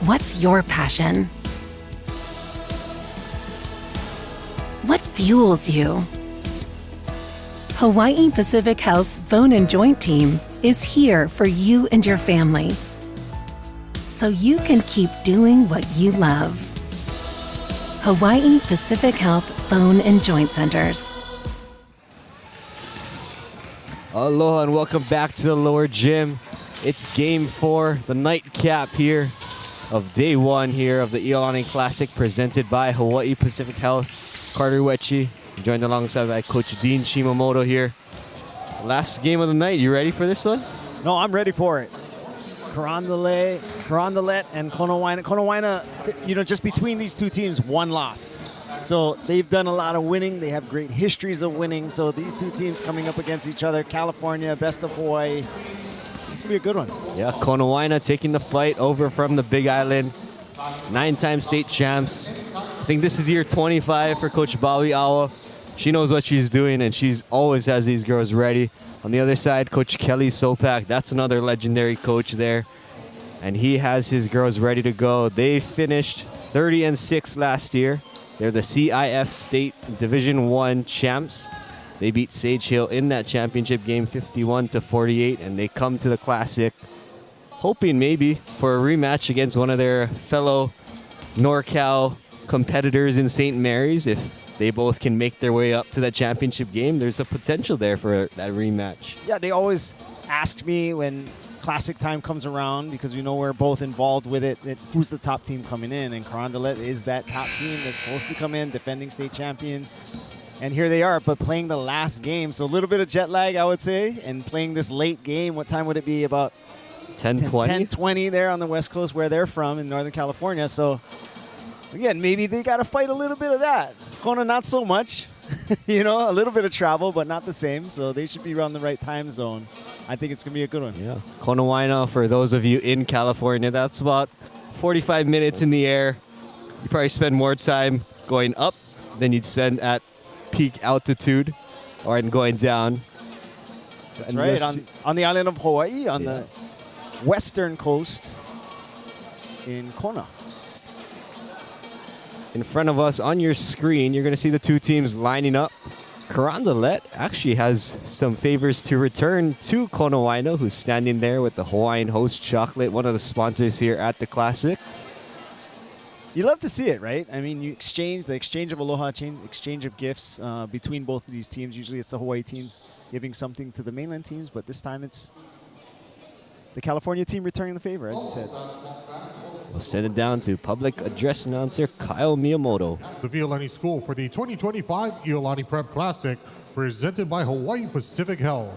What's your passion? What fuels you? Hawaii Pacific Health's Bone and Joint Team is here for you and your family, so you can keep doing what you love. Hawaii Pacific Health Bone and Joint Centers. Aloha and welcome back to the lower gym. It's game 4, the nightcap here of day 1 here of the Iolani Classic presented by Hawaii Pacific Health. Carter Wechi, joined alongside by Coach Dean Shimamoto here. Last game of the night, you ready for this one? No, I'm ready for it. Carondelet and Konawaena. Konawaena, just between these two teams, one loss. So they've done a lot of winning. They have great histories of winning. So these two teams coming up against each other, California, best of Hawaii. This will be a good one. Yeah, Konawaena taking the flight over from the Big Island. 9-time state champs. I think this is year 25 for Coach Bawi Awa. She knows what she's doing, and she's always has these girls ready. On the other side, Coach Kelly Sopak. That's another legendary coach there. And he has his girls ready to go. They finished 30-6 last year. They're the CIF State Division I champs. They beat Sage Hill in that championship game 51-48, and they come to the Classic hoping maybe for a rematch against one of their fellow NorCal competitors in St. Mary's. If they both can make their way up to that championship game, there's a potential there for that rematch. Yeah, they always ask me when Classic time comes around, because we know we're both involved with it, that who's the top team coming in, and Carondelet is that top team that's supposed to come in, defending state champions. And here they are, but playing the last game. So a little bit of jet lag, I would say, and playing this late game. What time would it be? About 10:20? 10:20 there on the West Coast where they're from in Northern California. So, again, maybe they got to fight a little bit of that. Kona, not so much. A little bit of travel, but not the same. So they should be around the right time zone. I think it's going to be a good one. Yeah. Konawaena, for those of you in California, that's about 45 minutes in the air. You probably spend more time going up than you'd spend at peak altitude or in going down. That's right. On the island of Hawaii, on the western coast in Kona. In front of us on your screen, you're going to see the two teams lining up. Carondelet actually has some favors to return to Konawaena, who's standing there with the Hawaiian Host Chocolate, one of the sponsors here at the Classic. You love to see it, right? I mean, the exchange of aloha, exchange of gifts between both of these teams. Usually it's the Hawaii teams giving something to the mainland teams, but this time it's the California team returning the favor, as you said. We'll send it down to public address announcer Kyle Miyamoto. The Iolani School for the 2025 Iolani Prep Classic, presented by Hawaii Pacific Health.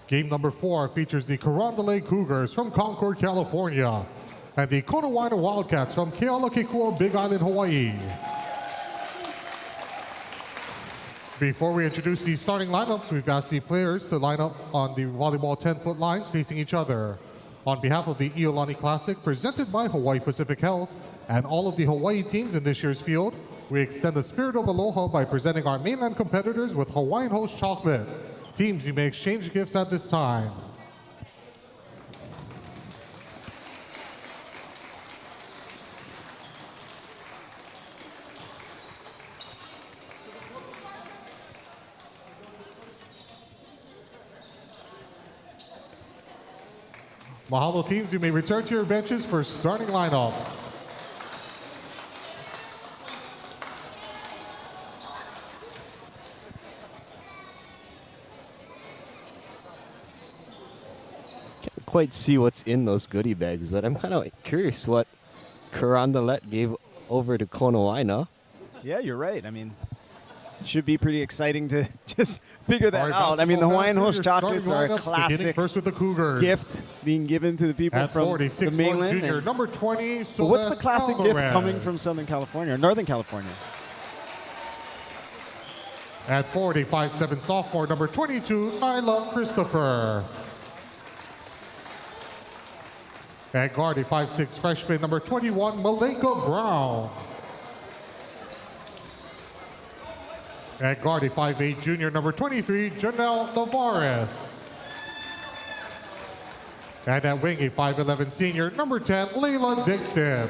Game number 4 features the Carondelet Cougars from Concord, California, and the Konawaena Wildcats from Kealakekua, Big Island, Hawaii. Before we introduce the starting lineups, we've asked the players to line up on the volleyball 10-foot lines facing each other. On behalf of the Iolani Classic, presented by Hawaii Pacific Health, and all of the Hawaii teams in this year's field, we extend the spirit of aloha by presenting our mainland competitors with Hawaiian Host Chocolate. Teams, you may exchange gifts at this time. Mahalo teams, you may return to your benches for starting lineups. Can't quite see what's in those goodie bags, but I'm kind of curious what Carondelet gave over to Konawaena. Yeah, you're right. I mean, should be pretty exciting to just figure that out. I mean, the Hawaiian Host Chocolates are a classic first with the Cougars. gift being given to the people At from 40, the mainland. Junior, number 20, But what's the Celeste classic gift Alvarez. coming from Southern California or Northern California? At 40, 5'7" sophomore, number 22, Nyla Christopher. At guard, a 5'6" freshman, number 21, Maleka Brown. At guard, a 5'8" junior, number 23, Janelle Navarez. And at wing, a 5'11" senior, number 10, Layla Dixon.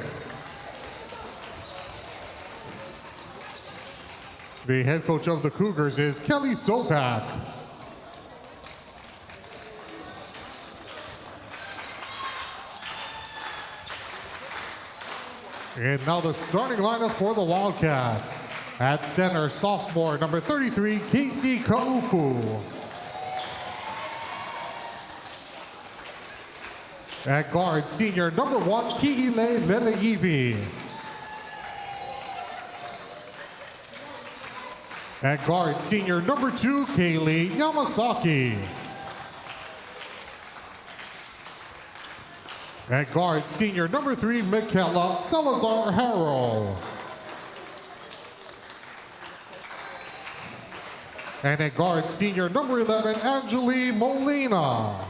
The head coach of the Cougars is Kelly Sopak. And now the starting lineup for the Wildcats. At center, sophomore, number 33, Casey Kaupu. At guard, senior, number 1, Ki'ile Leleivi. At guard, senior, number 2, Kaylee Yamasaki. At guard, senior, number 3, Michaela Salazar Harrell. And at guard, senior, number 11, Angeli Molina.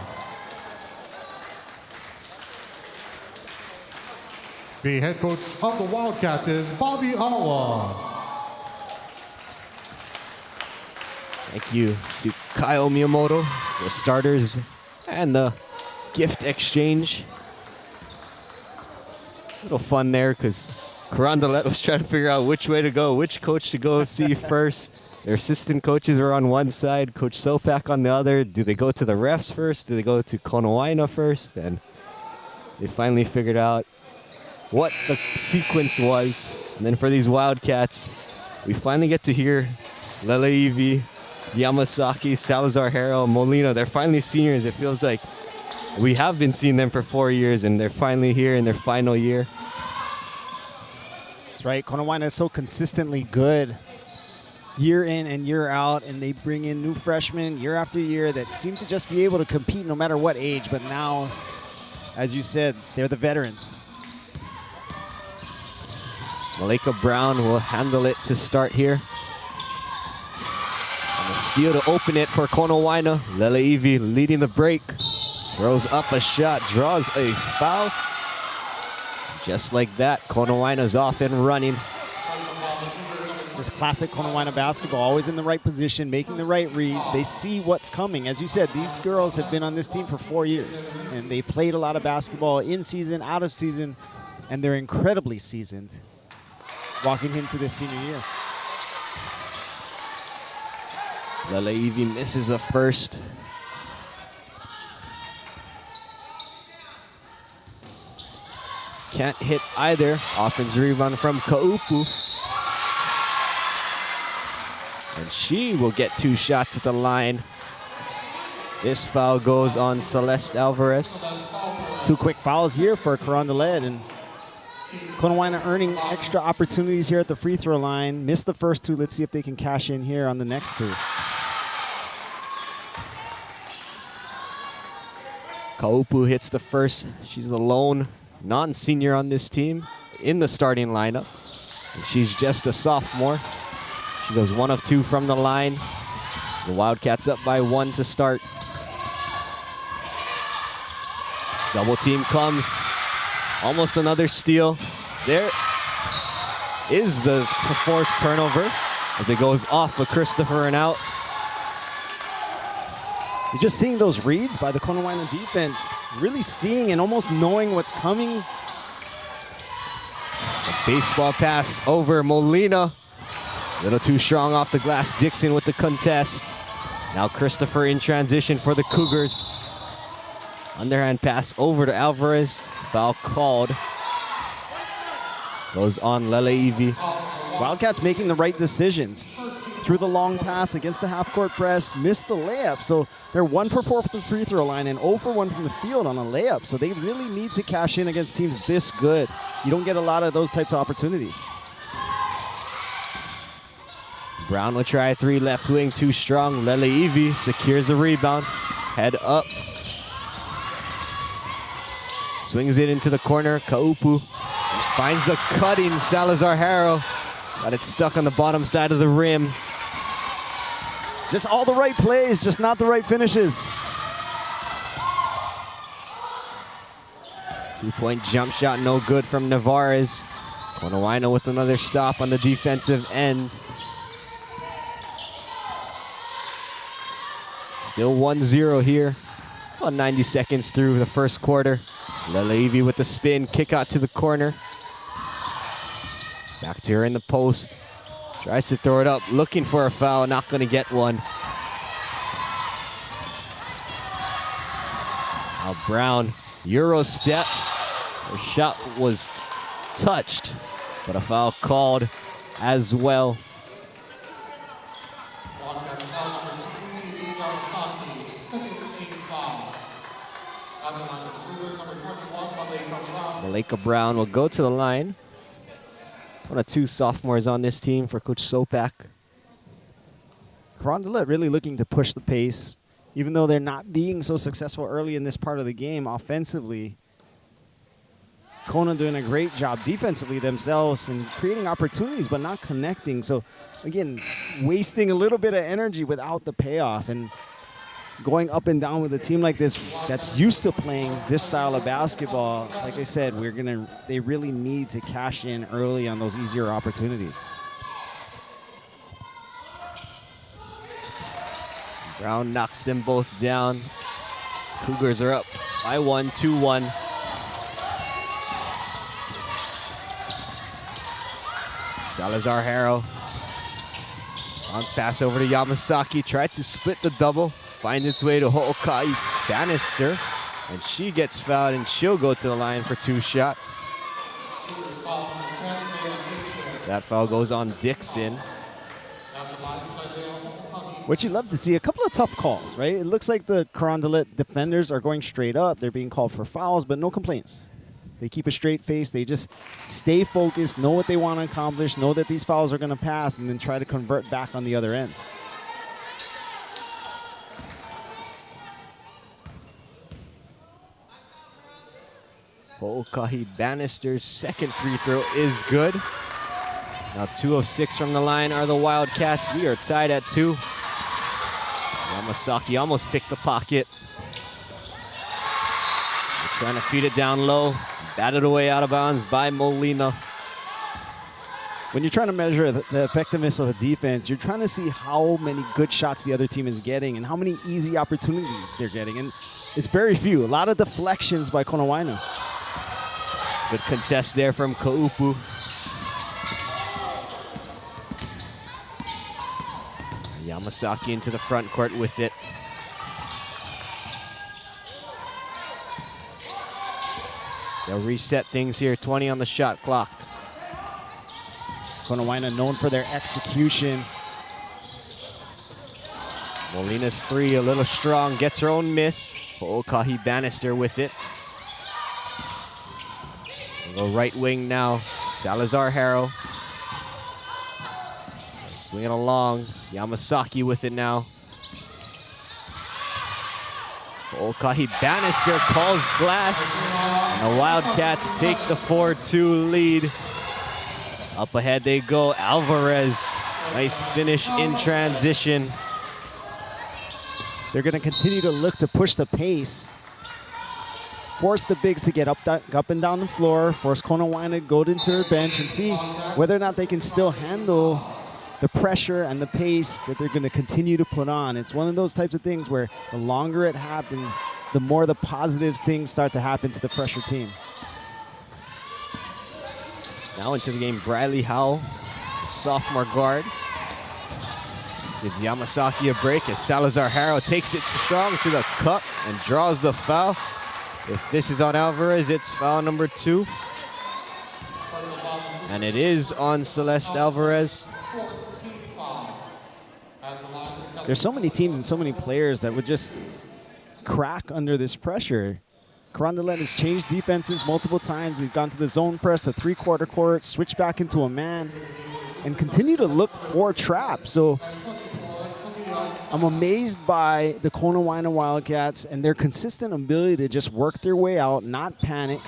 The head coach of the Wildcats is Bobby Awa. Thank you to Kyle Miyamoto, the starters, and the gift exchange. A little fun there because Carondelet was trying to figure out which way to go, which coach to go see first. Their assistant coaches were on one side, Coach Sopak on the other. Do they go to the refs first? Do they go to Konawaena first? And they finally figured out what the sequence was. And then for these Wildcats, we finally get to hear Leleivi, Yamasaki, Salazar Harrell, Molina. They're finally seniors. It feels like we have been seeing them for 4 years, and they're finally here in their final year. That's right. Konawaena is so consistently good year in and year out, and they bring in new freshmen year after year that seem to just be able to compete no matter what age. But now, as you said, they're the veterans. Malika Brown will handle it to start here. And a steal to open it for Konawaena. Leleivi leading the break. Throws up a shot, draws a foul. Just like that, Konawaena's off and running. Just classic Konawaena basketball, always in the right position, making the right reads. They see what's coming. As you said, these girls have been on this team for 4 years, and they played a lot of basketball in season, out of season, and they're incredibly seasoned walking into this senior year. Leleivi misses a first. Can't hit either. Offensive rebound from Kaupu. And she will get 2 shots at the line. This foul goes on Celeste Alvarez. 2 quick fouls here for Carondelet, and Konawaena earning extra opportunities here at the free throw line. Missed the first 2. Let's see if they can cash in here on the next 2. Kaupu hits the first. She's the lone non-senior on this team in the starting lineup. And she's just a sophomore. She goes 1 of 2 from the line. The Wildcats up by 1 to start. Double team comes. Almost another steal. There is the forced turnover as it goes off of Christopher and out. You're just seeing those reads by the Konawaena defense, really seeing and almost knowing what's coming. A baseball pass over Molina. A little too strong off the glass. Dixon with the contest. Now Christopher in transition for the Cougars. Underhand pass over to Alvarez. Foul called. Goes on Leleivi. Wildcats making the right decisions. Through the long pass against the half-court press, missed the layup. So they're 1 for 4 from the free throw line and 0 for 1 from the field on a layup. So they really need to cash in against teams this good. You don't get a lot of those types of opportunities. Brown will try 3 left wing, too strong. Leleivi secures the rebound. Head up. Swings it into the corner. Kaupu finds the cutting Salazar Harrell. Got it stuck on the bottom side of the rim. Just all the right plays, just not the right finishes. 2-point jump shot, no good from Navarez. Konawaena with another stop on the defensive end. Still 1-0 here. About 90 seconds through the first quarter. Lelevi with the spin, kick out to the corner. Back to her in the post. Tries to throw it up, looking for a foul, not gonna get one. Now Brown, Euro step. Her shot was touched, but a foul called as well. Malika Brown will go to the line. One of two sophomores on this team for Coach Sopak. Carondelet really looking to push the pace. Even though they're not being so successful early in this part of the game offensively, Kona doing a great job defensively themselves and creating opportunities but not connecting. So again, wasting a little bit of energy without the payoff, and going up and down with a team like this that's used to playing this style of basketball. Like I said, they really need to cash in early on those easier opportunities. Brown knocks them both down. Cougars are up by 1, 2-1. Salazar Harrow. Bounce pass over to Yamasaki. Tried to split the double. Finds its way to Ho'oka'i Bannister. And she gets fouled, and she'll go to the line for 2 shots. That foul goes on Dixon. What you love to see, a couple of tough calls, right? It looks like the Carondelet defenders are going straight up. They're being called for fouls, but no complaints. They keep a straight face. They just stay focused, know what they want to accomplish, know that these fouls are going to pass, and then try to convert back on the other end. Ho'oka'i Bannister's second free throw is good. Now 2 of 6 from the line are the Wildcats. We are tied at 2. Yamasaki almost picked the pocket. They're trying to feed it down low. Batted away out of bounds by Molina. When you're trying to measure the effectiveness of a defense, you're trying to see how many good shots the other team is getting and how many easy opportunities they're getting. And it's very few. A lot of deflections by Konawaena. Good contest there from Kaupu. Yamasaki into the front court with it. They'll reset things here, 20 on the shot clock. Konawaena known for their execution. Molina's 3 a little strong, gets her own miss. Ho'oka'i Bannister with it. We'll go right wing now, Salazar Harrow. Swinging along, Yamasaki with it now. Ho'oka'i Bannister calls glass, and the Wildcats take the 4-2 lead. Up ahead they go, Alvarez. Nice finish in transition. They're going to continue to look to push the pace, force the bigs to get up and down the floor, force Konawaena to go into her bench and see whether or not they can still handle the pressure and the pace that they're going to continue to put on. It's one of those types of things where the longer it happens, the more the positive things start to happen to the fresher team. Now into the game, Briley Howell, sophomore guard. Gives Yamasaki a break as Salazar Harrow takes it strong to the cup and draws the foul. If this is on Alvarez, it's foul number 2. And it is on Celeste Alvarez. There's so many teams and so many players that would just crack under this pressure. Carondelet has changed defenses multiple times. They've gone to the zone press, a 3-quarter court, switch back into a man, and continue to look for traps. So I'm amazed by the Konawaena Wildcats and their consistent ability to just work their way out, not panic,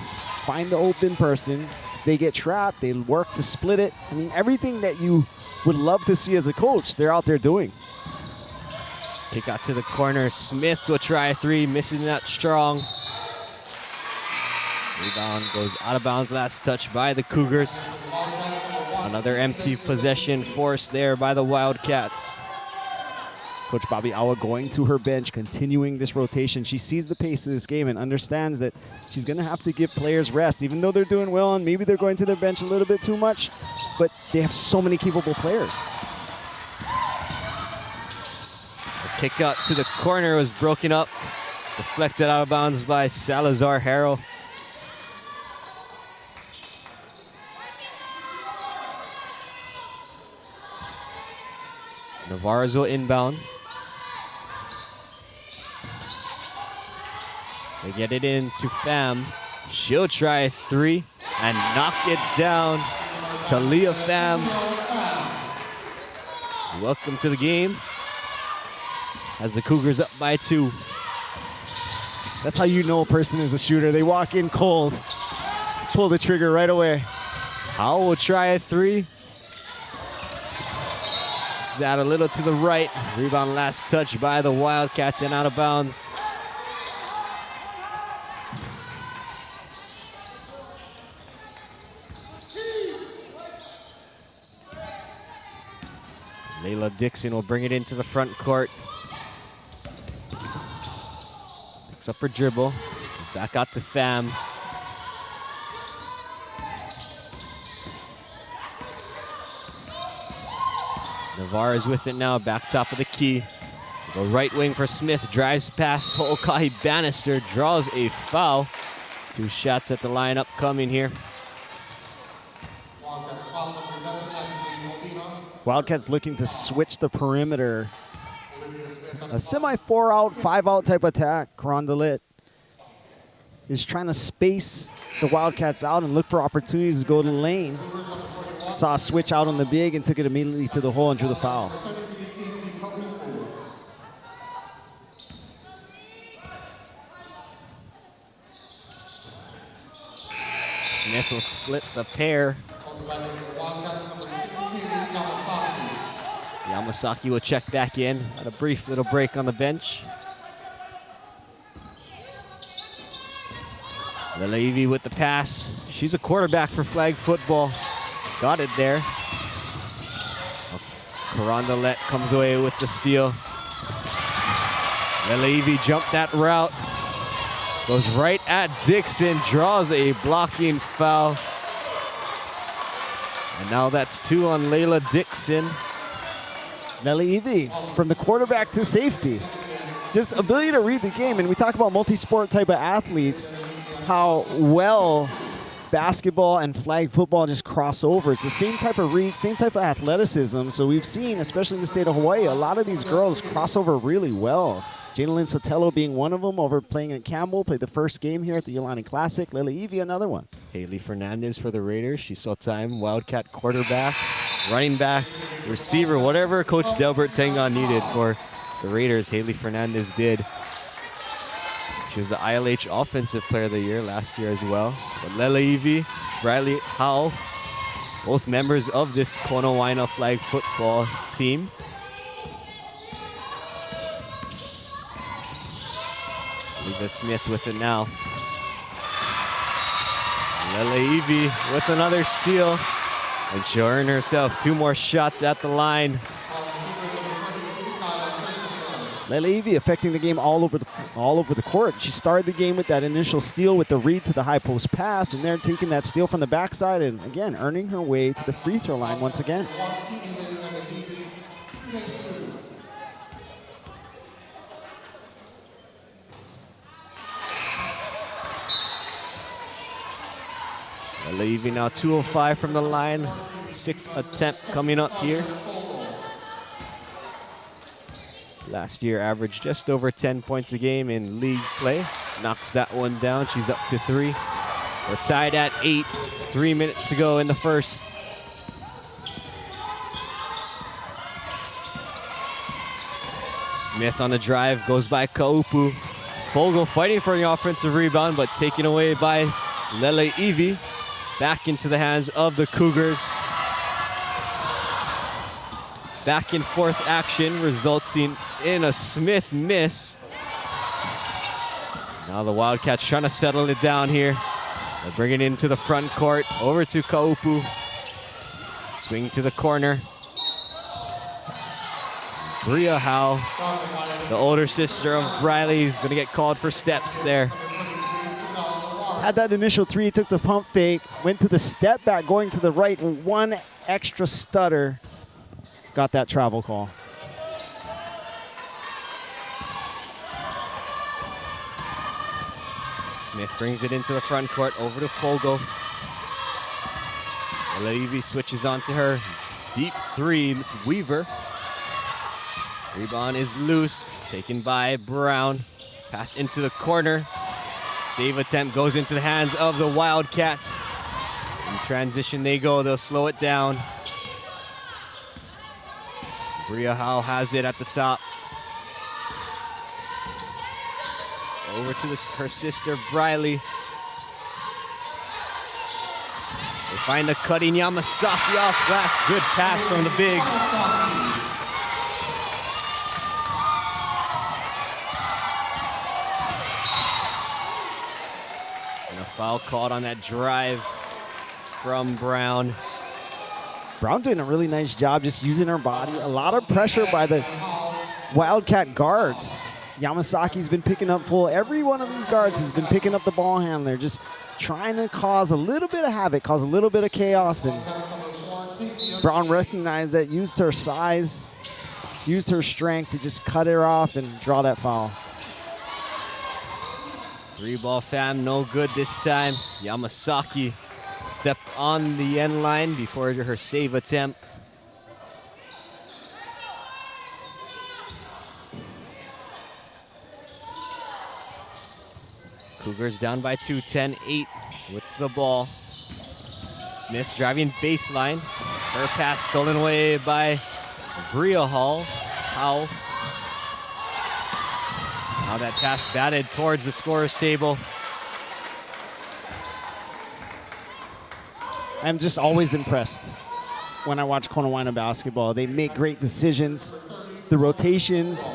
find the open person. They get trapped, they work to split it. I mean, everything that you would love to see as a coach, they're out there doing. Kick out to the corner. Smith will try a 3, missing that strong. Rebound goes out of bounds, last touch by the Cougars. Another empty possession forced there by the Wildcats. Coach Bobby Awa going to her bench, continuing this rotation. She sees the pace of this game and understands that she's going to have to give players rest, even though they're doing well and maybe they're going to their bench a little bit too much, but they have so many capable players. The kick out to the corner was broken up, deflected out of bounds by Salazar Harrell. Navarez will inbound. They get it in to Pham. She'll try a three and knock it down to Leah Pham. Welcome to the game as the Cougars up by 2. That's how you know a person is a shooter. They walk in cold, pull the trigger right away. Howell will try a three. This is out a little to the right. Rebound last touch by the Wildcats and out of bounds. Layla Dixon will bring it into the front court. Picks up her dribble. Back out to Pham. Navarre is with it now, back top of the key. The right wing for Smith, drives past Ho'okahi Bannister, draws a foul. 2 shots at the line upcoming here. Wildcats looking to switch the perimeter. A semi 4-out, 5-out type attack. Carondelet is trying to space the Wildcats out and look for opportunities to go to the lane. Saw a switch out on the big and took it immediately to the hole and drew the foul. Smith will split the pair. Yamasaki will check back in. Had a brief little break on the bench. Lelevi with the pass. She's a quarterback for flag football. Got it there. Carondelet comes away with the steal. Lelevi jumped that route. Goes right at Dixon, draws a blocking foul. And now that's 2 on Layla Dixon. Nelly Evie, from the quarterback to safety. Just ability to read the game. And we talk about multi-sport type of athletes, how well basketball and flag football just cross over. It's the same type of read, same type of athleticism. So we've seen, especially in the state of Hawaii, a lot of these girls cross over really well. Jalen Sotelo being one of them, over playing at Campbell, played the first game here at the Iolani Classic. Lily Evie, another one. Haley Fernandez for the Raiders. She saw time. Wildcat quarterback, running back, receiver, whatever Coach Delbert Tengon needed for the Raiders, Haley Fernandez did. She was the ILH Offensive Player of the Year last year as well. But Lele'ivi, Bradley Howell, both members of this Konawaena flag football team. Leva Smith with it now. Lele'ivi with another steal. And she'll earn herself 2 more shots at the line. Lele'ivi affecting the game all over the court. She started the game with that initial steal with the read to the high post pass, and they're taking that steal from the backside and again earning her way to the free throw line once again. Lele'ivi now 205 from the line. 6th attempt coming up here. Last year averaged just over 10 points a game in league play. Knocks that one down. She's up to 3. We're tied at 8. 3 minutes to go in the first. Smith on the drive, goes by Kaupu. Fogle fighting for the offensive rebound, but taken away by Lele'ivi. Back into the hands of the Cougars. Back and forth action resulting in a Smith miss. Now the Wildcats trying to settle it down here. They bring it into the front court, over to Kaupu. Swing to the corner. Bria Howe, the older sister of Briley, is going to get called for steps there. Had that initial three, took the pump fake, went to the step back, going to the right, one extra stutter, got that travel call. Smith brings it into the front court, over to Fogle. Levy switches on to her. Deep three, Weaver. Rebound is loose, taken by Brown. Pass into the corner. Save attempt goes into the hands of the Wildcats. In transition they go, they'll slow it down. Bria Howe has it at the top. Over to her sister, Briley. They find a cutting Yamasaki off glass. Good pass from the big. And a foul called on that drive from Brown. Brown doing a really nice job just using her body. A lot of pressure by the Wildcat guards. Yamasaki's been picking up full. Every one of these guards has been picking up the ball handler, just trying to cause a little bit of havoc, cause a little bit of chaos. And Brown recognized that, used her size, used her strength to just cut her off and draw that foul. Three ball fam, no good this time. Yamasaki stepped on the end line before her save attempt. Cougars down by 2, 10-8 with the ball. Smith driving baseline. Her pass stolen away by Bria Howe. Now that pass batted towards the scorer's table. I'm just always impressed when I watch Konawaena basketball. They make great decisions. The rotations,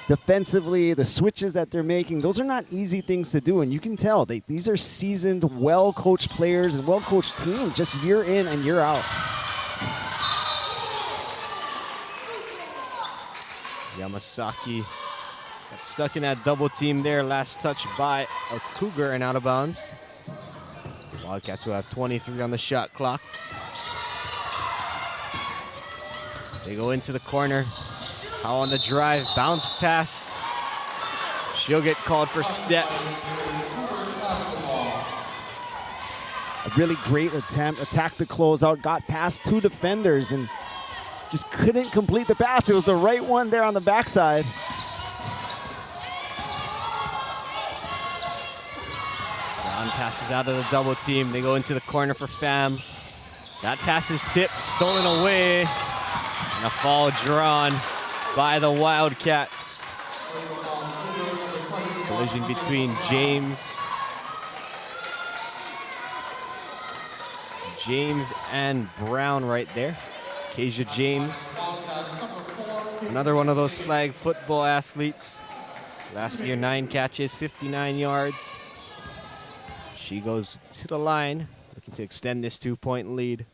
defensively, the switches that they're making, those are not easy things to do, and you can tell these are seasoned, well-coached players and well-coached teams just year in and year out. Yamasaki got stuck in that double team there. Last touch by a Cougar and out of bounds. Wildcats will have 23 on the shot clock. They go into the corner. Howe on the drive, bounce pass. She'll get called for steps. A really great attempt, attacked the closeout, got past two defenders and just couldn't complete the pass. It was the right one there on the backside. Brown passes out of the double team. They go into the corner for Pham. That pass is tipped, stolen away, and a foul drawn by the Wildcats. Collision between James and Brown right there. Kezia James, another one of those flag football athletes. Last year, 9 catches, 59 yards. She goes to the line, looking to extend this 2-point lead.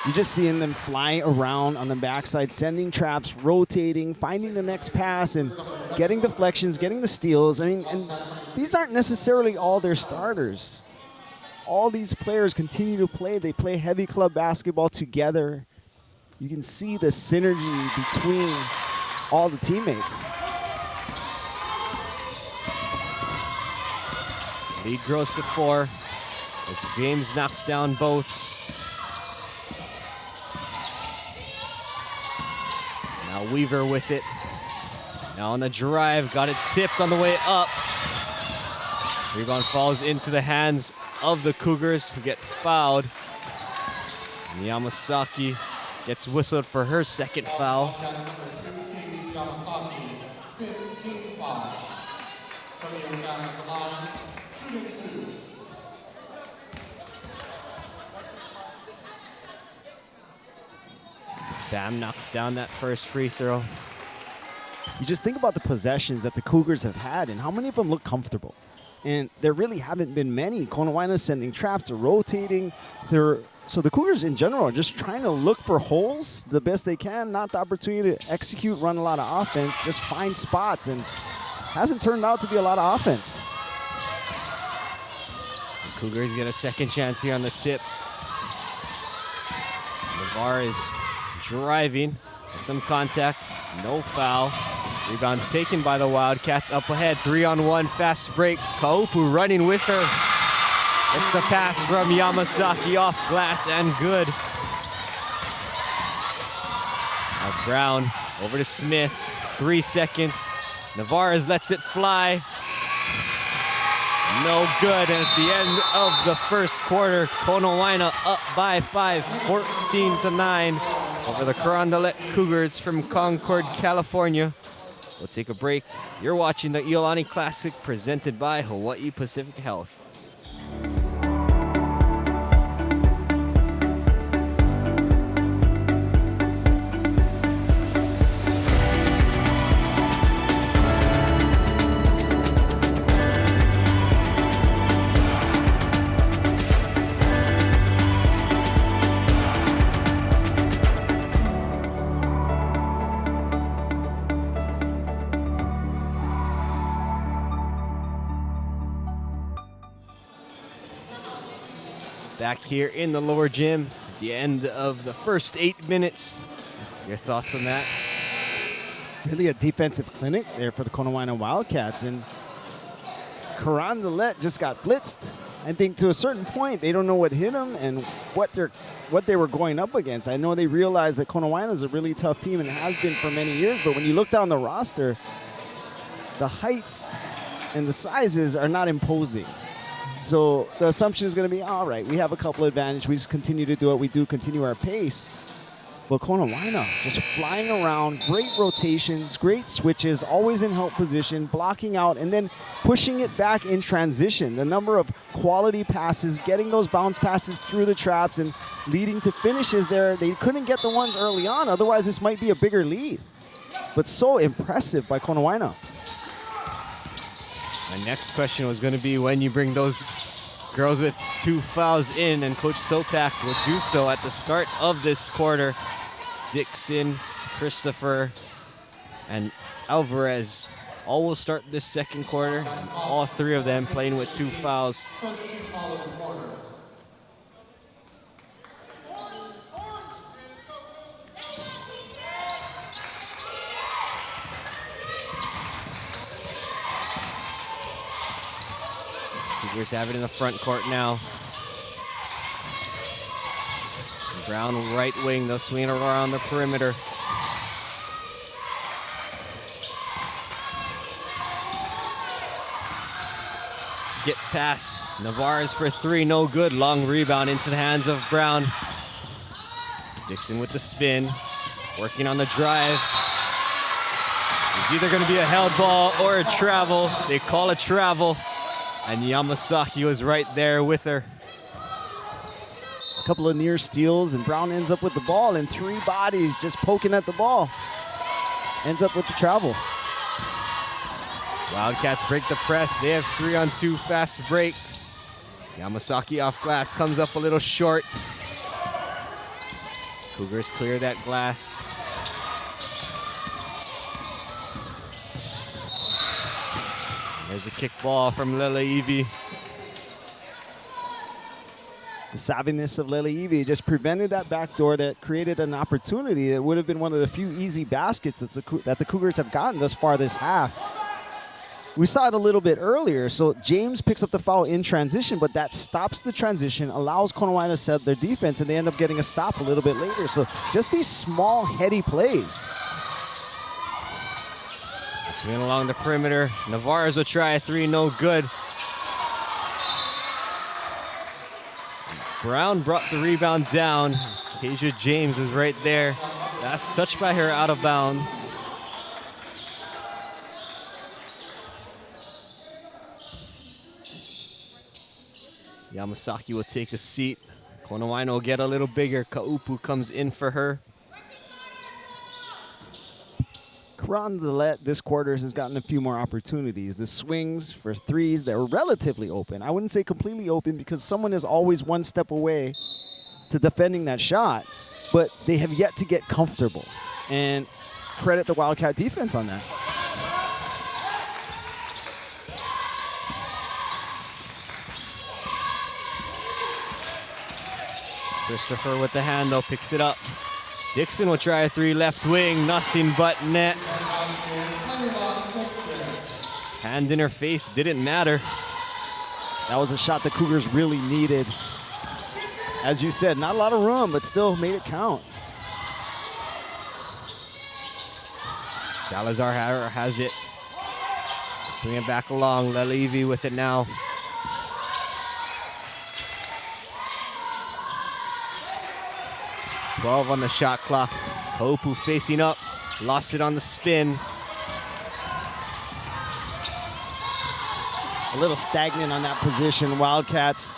You're just seeing them fly around on the backside, sending traps, rotating, finding the next pass, and getting deflections, getting the steals. I mean, and these aren't necessarily all their starters. All these players continue to play. They play heavy club basketball together. You can see the synergy between all the teammates. Lead grows to 4 as James knocks down both. Now Weaver with it. Now on the drive, got it tipped on the way up. Rebound falls into the hands of the Cougars, who get fouled. And Yamasaki gets whistled for her second foul. Pham knocks down that first free throw. You just think about the possessions that the Cougars have had and how many of them look comfortable. And there really haven't been many. Konawaena sending traps, they're rotating, they're So the Cougars in general are just trying to look for holes the best they can, not the opportunity to execute, run a lot of offense, just find spots, and hasn't turned out to be a lot of offense. The Cougars get a second chance here on the tip. Navarre is driving, some contact, no foul. Rebound taken by the Wildcats. Up ahead, 3-on-1, fast break. Kaupu running with her. It's the pass from Yamasaki off glass and good. Now Brown over to Smith. 3 seconds. Navarez lets it fly. No good. And at the end of the first quarter, Konawaena up by 5, 14-9 over the Carondelet Cougars from Concord, California. We'll take a break. You're watching the Iolani Classic presented by Hawaii Pacific Health. Back here in the lower gym at the end of the first 8 minutes. Your thoughts on that? Really a defensive clinic there for the Konawaena Wildcats, and Carondelet just got blitzed. I think to a certain point they don't know what hit them and what they were going up against. I know they realize that Konawaena is a really tough team and has been for many years, but when you look down the roster, the heights and the sizes are not imposing. So the assumption is going to be, all right, we have a couple advantage. We just continue to do what we do, continue our pace. But Konawaena just flying around, great rotations, great switches, always in help position, blocking out, and then pushing it back in transition. The number of quality passes, getting those bounce passes through the traps and leading to finishes there. They couldn't get the ones early on, otherwise this might be a bigger lead. But so impressive by Konawaena. My next question was going to be when you bring those girls with 2 fouls in, and Coach Sopak will do so at the start of this quarter. Dixon, Christopher, and Alvarez all will start this second quarter. All 3 of them playing with 2 fouls. Cougars have it in the front court now. Brown right wing, they'll swing it around the perimeter. Skip pass, Navarez for 3, no good. Long rebound into the hands of Brown. Dixon with the spin, working on the drive. It's either going to be a held ball or a travel. They call a travel. And Yamasaki was right there with her. A couple of near steals, and Brown ends up with the ball, and 3 bodies just poking at the ball. Ends up with the travel. Wildcats break the press. They have 3-on-2 fast break. Yamasaki off glass, comes up a little short. Cougars clear that glass. There's a kick ball from Lele'ivi. The savviness of Lele'ivi just prevented that backdoor that created an opportunity that would have been one of the few easy baskets that the Cougars have gotten thus far this half. We saw it a little bit earlier, so James picks up the foul in transition, but that stops the transition, allows Konawaena to set up their defense, and they end up getting a stop a little bit later. So just these small, heady plays. Swing along the perimeter. Navarez will try a 3, no good. Brown brought the rebound down. Kasia James was right there. That's touched by her out of bounds. Yamasaki will take a seat. Konawaena will get a little bigger. Kaupu comes in for her. Carondelet this quarter has gotten a few more opportunities. The swings for 3s that were relatively open. I wouldn't say completely open because someone is always one step away to defending that shot, but they have yet to get comfortable. And credit the Wildcat defense on that. Christopher with the hand though, picks it up. Dixon will try a three left wing, nothing but net. Hand in her face, didn't matter. That was a shot the Cougars really needed. As you said, not a lot of room, but still made it count. Salazar has it. Swing it back along, Lelevi with it now. .12 on the shot clock. Hopu facing up, lost it on the spin. A little stagnant on that position. Wildcats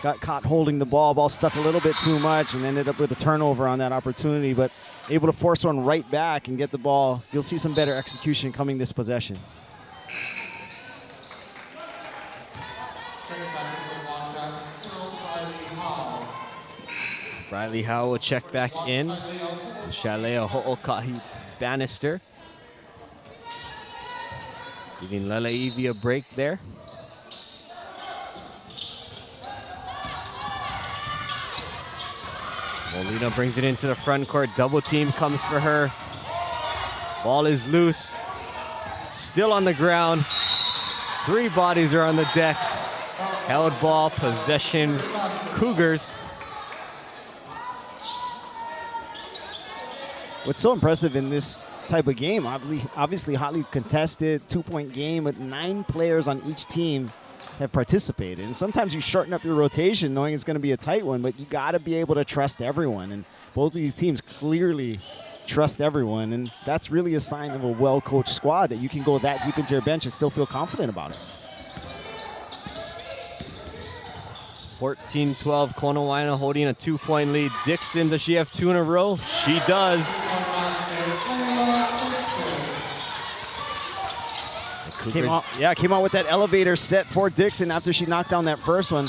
got caught holding the ball. Ball stuck a little bit too much and ended up with a turnover on that opportunity, but able to force one right back and get the ball. You'll see some better execution coming this possession. Riley Howe will check back in. Shalea Ho'okahi Bannister. Giving Lelevi a break there. Molina brings it into the front court. Double team comes for her. Ball is loose. Still on the ground. Three bodies are on the deck. Held ball, possession, Cougars. What's so impressive in this type of game, obviously hotly contested, 2-point game with 9 players on each team have participated. And sometimes you shorten up your rotation knowing it's going to be a tight one, but you got to be able to trust everyone. And both of these teams clearly trust everyone. And that's really a sign of a well-coached squad that you can go that deep into your bench and still feel confident about it. 14-12, Konawaena holding a 2-point lead. Dixon, does she have 2 in a row? She does. Came out with that elevator set for Dixon after she knocked down that first one.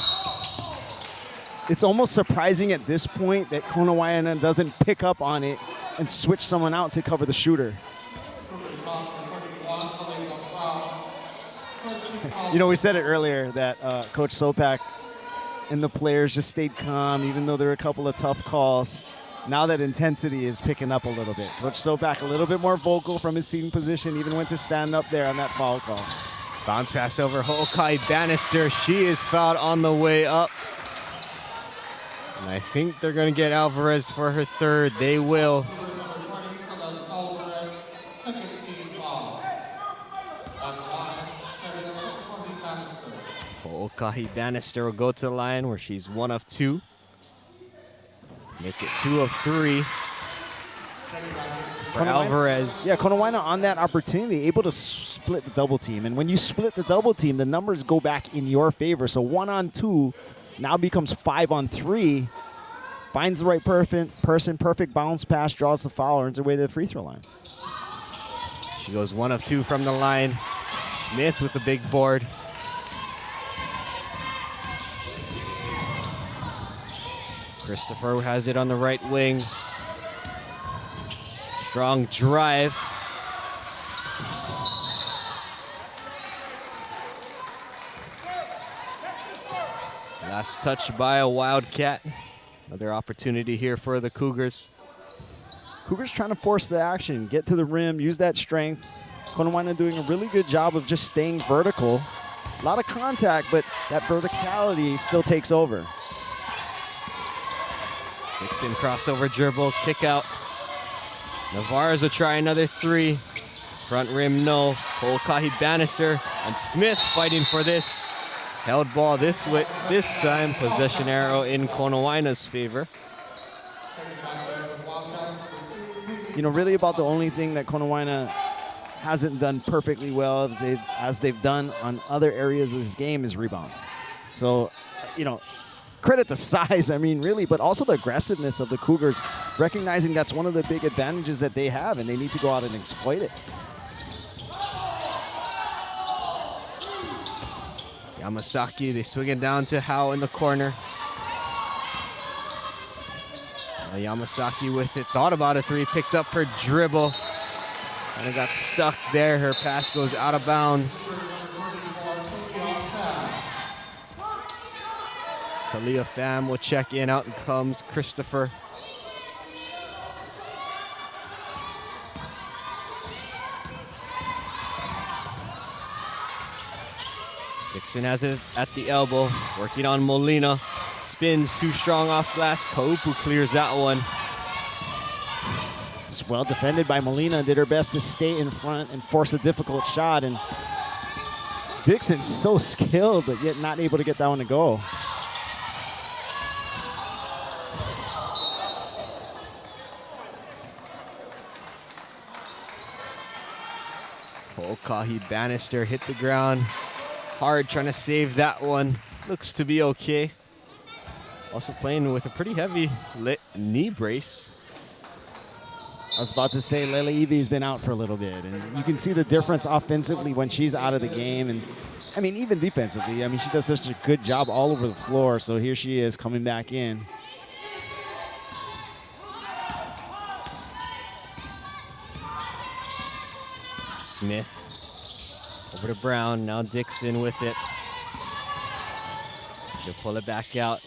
It's almost surprising at this point that Konawaena doesn't pick up on it and switch someone out to cover the shooter. You know, we said it earlier that Coach Sopak and the players just stayed calm, even though there were a couple of tough calls. Now that intensity is picking up a little bit. Coach Sopak a little bit more vocal from his seating position, even went to stand up there on that foul call. Bounce pass over Ho'okai Bannister. She is fouled on the way up. And I think they're going to get Alvarez for her third. They will. Ho'okahi Bannister will go to the line where she's 1 of 2. Make it 2 of 3 for Alvarez. Yeah, Konawaena on that opportunity, able to split the double team. And when you split the double team, the numbers go back in your favor. So 1 on 2 now becomes 5 on 3. Finds the right person, perfect bounce pass, draws the foul, earns her way to the free throw line. She goes 1 of 2 from the line. Smith with the big board. Christopher has it on the right wing. Strong drive. Last touch by a Wildcat. Another opportunity here for the Cougars. Cougars trying to force the action, get to the rim, use that strength. Konawaena doing a really good job of just staying vertical. A lot of contact, but that verticality still takes over. Dixon crossover dribble, kick out. Navarez will try another 3. Front rim, no. Ho'okahi Bannister and Smith fighting for this. Held ball this time, possession arrow in Konawaena's favor. You know, really about the only thing that Konawaena hasn't done perfectly well as they've done on other areas of this game is rebound. So, you know, credit the size, I mean, really, but also the aggressiveness of the Cougars, recognizing that's one of the big advantages that they have, and they need to go out and exploit it. Yamasaki, they swing it down to Howe in the corner. Yamasaki with it, thought about a three, picked up her dribble, and it got stuck there. Her pass goes out of bounds. Talia Pham will check in, out comes Christopher. Dixon has it at the elbow, working on Molina. Spins too strong off glass. Kaupu clears that one. Just well defended by Molina. Did her best to stay in front and force a difficult shot. And Dixon's so skilled, but yet not able to get that one to go. Pokahi Bannister hit the ground hard, trying to save that one. Looks to be okay. Also playing with a pretty heavy knee brace. I was about to say Lele Evie's been out for a little bit, and you can see the difference offensively when she's out of the game, and I mean even defensively. I mean she does such a good job all over the floor. So here she is coming back in. Smith over to Brown. Now Dixon with it. She'll pull it back out.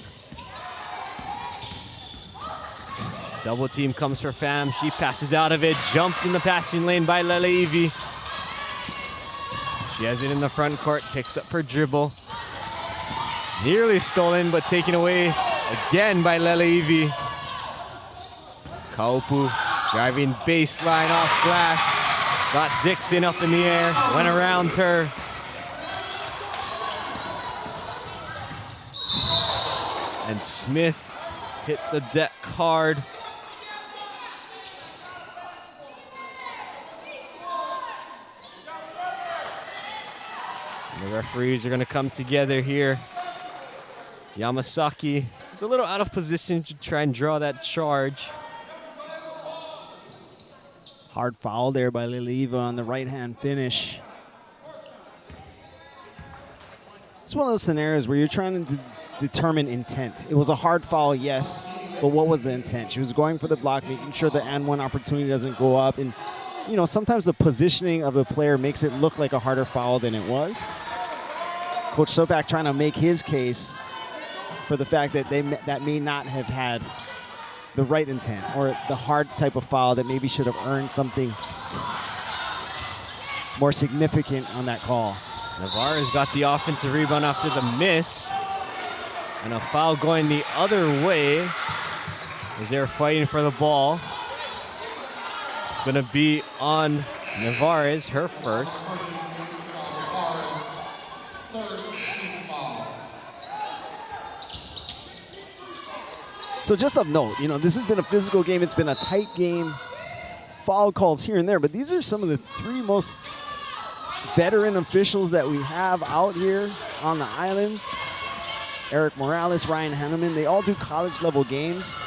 Double team comes for Pham. She passes out of it. Jumped in the passing lane by Lele Evie. She has it in the front court. Picks up her dribble. Nearly stolen, but taken away again by Lele Evie. Kaupu driving baseline off glass. Got Dixon up in the air. Went around her. And Smith hit the deck hard. The referees are going to come together here. Yamasaki is a little out of position to try and draw that charge. Hard foul there by Lilieva on the right-hand finish. It's one of those scenarios where you're trying to determine intent. It was a hard foul, yes, but what was the intent? She was going for the block, making sure the and one opportunity doesn't go up. And, you know, sometimes the positioning of the player makes it look like a harder foul than it was. Coach Sopak trying to make his case for the fact that that may not have had the right intent or the hard type of foul that maybe should have earned something more significant on that call. Navarre's got the offensive rebound after the miss. And a foul going the other way as they're fighting for the ball. It's going to be on Navarez, her first. So just of note, you know, this has been a physical game. It's been a tight game. Foul calls here and there, but these are some of the three most veteran officials that we have out here on the islands. Eric Morales, Ryan Henneman, they all do college level games.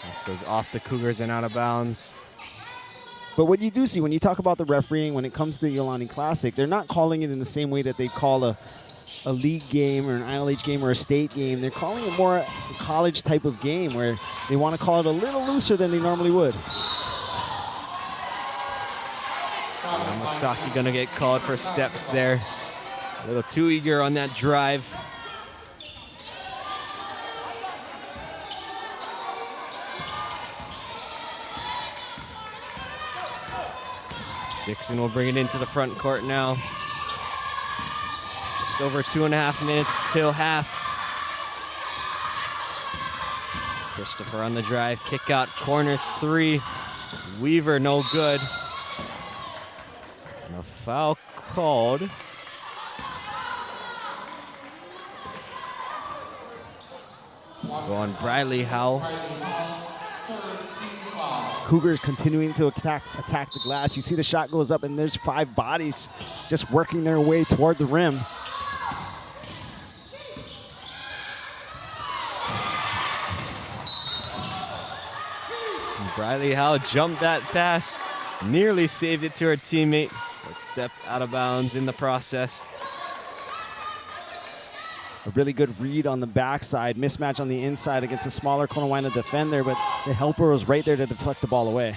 This goes off the Cougars and out of bounds. But what you do see when you talk about the refereeing, when it comes to the Iolani Classic, they're not calling it in the same way that they call a league game or an ILH game or a state game. They're calling it more a college type of game where they want to call it a little looser than they normally would. Yamasaki gonna get called for steps there. A little too eager on that drive. Dixon will bring it into the front court now. Just over 2.5 minutes till half. Christopher on the drive, kick out, corner three. Weaver no good. And a foul called. Go on Bradley Howell. Cougars continuing to attack the glass. You see the shot goes up and there's 5 bodies just working their way toward the rim. And Bradley Howell jumped that pass, nearly saved it to her teammate, but stepped out of bounds in the process. A really good read on the backside, mismatch on the inside against a smaller Konawaena defender, but the helper was right there to deflect the ball away.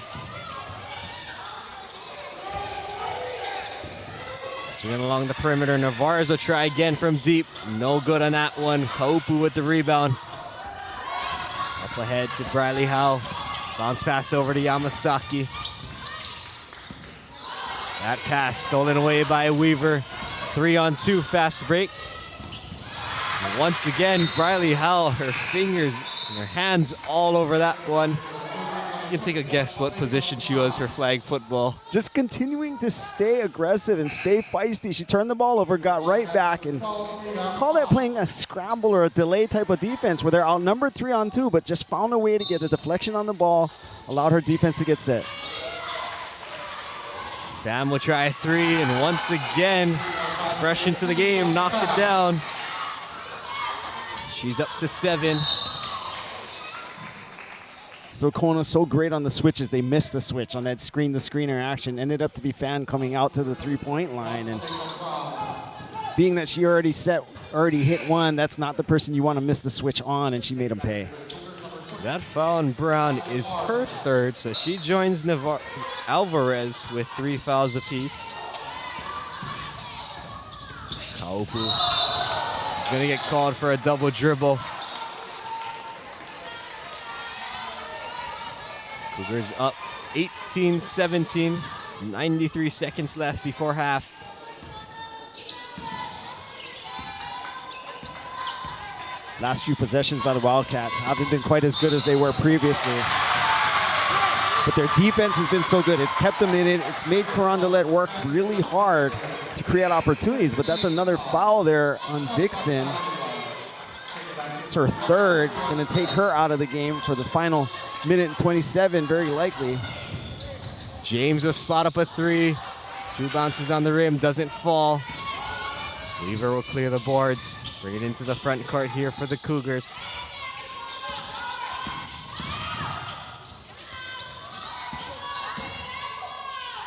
Swinging along the perimeter, Navarez will try again from deep. No good on that one. Kaupu with the rebound. Up ahead to Briley Howe. Bounce pass over to Yamasaki. That pass stolen away by Weaver. 3-on-2 fast break. And once again, Briley Howe, her fingers and her hands all over that one. You can take a guess what position she was for flag football. Just continuing to stay aggressive and stay feisty. She turned the ball over, got right back, and call that playing a scramble or a delay type of defense where they're outnumbered 3-on-2, but just found a way to get a deflection on the ball, allowed her defense to get set. Sam will try 3, and once again, fresh into the game, knocked it down. She's up to 7. So Kona's so great on the switches, they missed the switch on that screen-to-screener action. Ended up to be Fan coming out to the three-point line. And being that she already hit one, that's not the person you want to miss the switch on, and she made him pay. That foul on Brown is her 3rd, so she joins Alvarez with 3 fouls apiece. Kaupu is going to get called for a double dribble. Cougars up 18-17, 93 seconds left before half. Last few possessions by the Wildcats haven't been quite as good as they were previously. But their defense has been so good. It's kept them in it. It's made Carondelet work really hard to create opportunities, but that's another foul there on Dixon. It's her 3rd, gonna take her out of the game for the final minute and 27, very likely. James will spot up a 3. 2 bounces on the rim, doesn't fall. Weaver will clear the boards. Bring it into the front court here for the Cougars.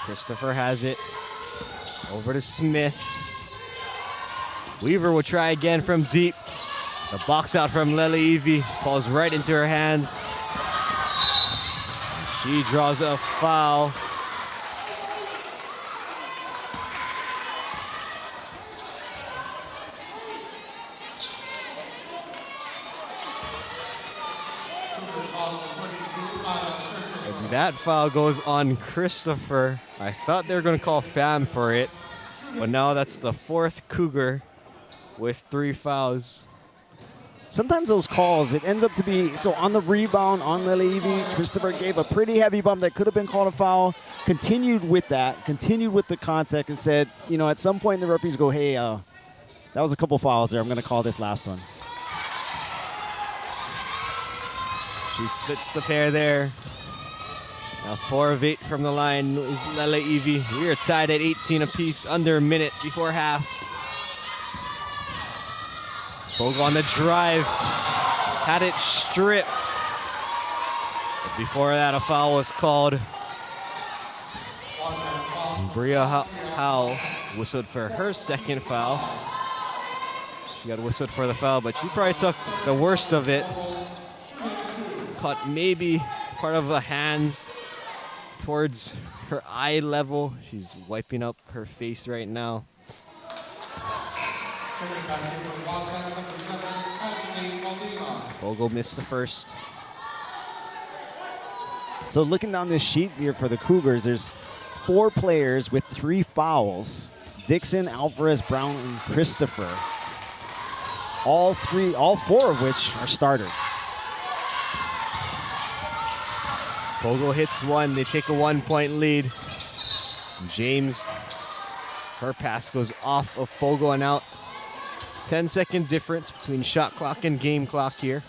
Christopher has it. Over to Smith. Weaver will try again from deep. The box out from Lele falls right into her hands. She draws a foul. And that foul goes on Christopher. I thought they were going to call Pham for it, but now that's the 4th Cougar with 3 fouls. Sometimes those calls, it ends up to be, so on the rebound on Lele, Christopher gave a pretty heavy bump that could have been called a foul, continued with that, continued with the contact and said, you know, at some point the referees go, hey, that was a couple fouls there, I'm gonna call this last one. She splits the pair there. Now 4 of 8 from the line is Lele Evie. We are tied at 18 apiece, under a minute before half. Fogo on the drive, had it stripped. But before that, a foul was called. Bria Howe whistled for her 2nd foul. She got whistled for the foul, but she probably took the worst of it. Caught maybe part of a hand towards her eye level. She's wiping up her face right now. Fogo missed the first. So looking down this sheet here for the Cougars, there's 4 players with 3 fouls. Dixon, Alvarez, Brown, and Christopher. All 4 of which are starters. Fogo hits 1, they take a 1-point lead. James, her pass goes off of Fogo and out. 10-second difference between shot clock and game clock here.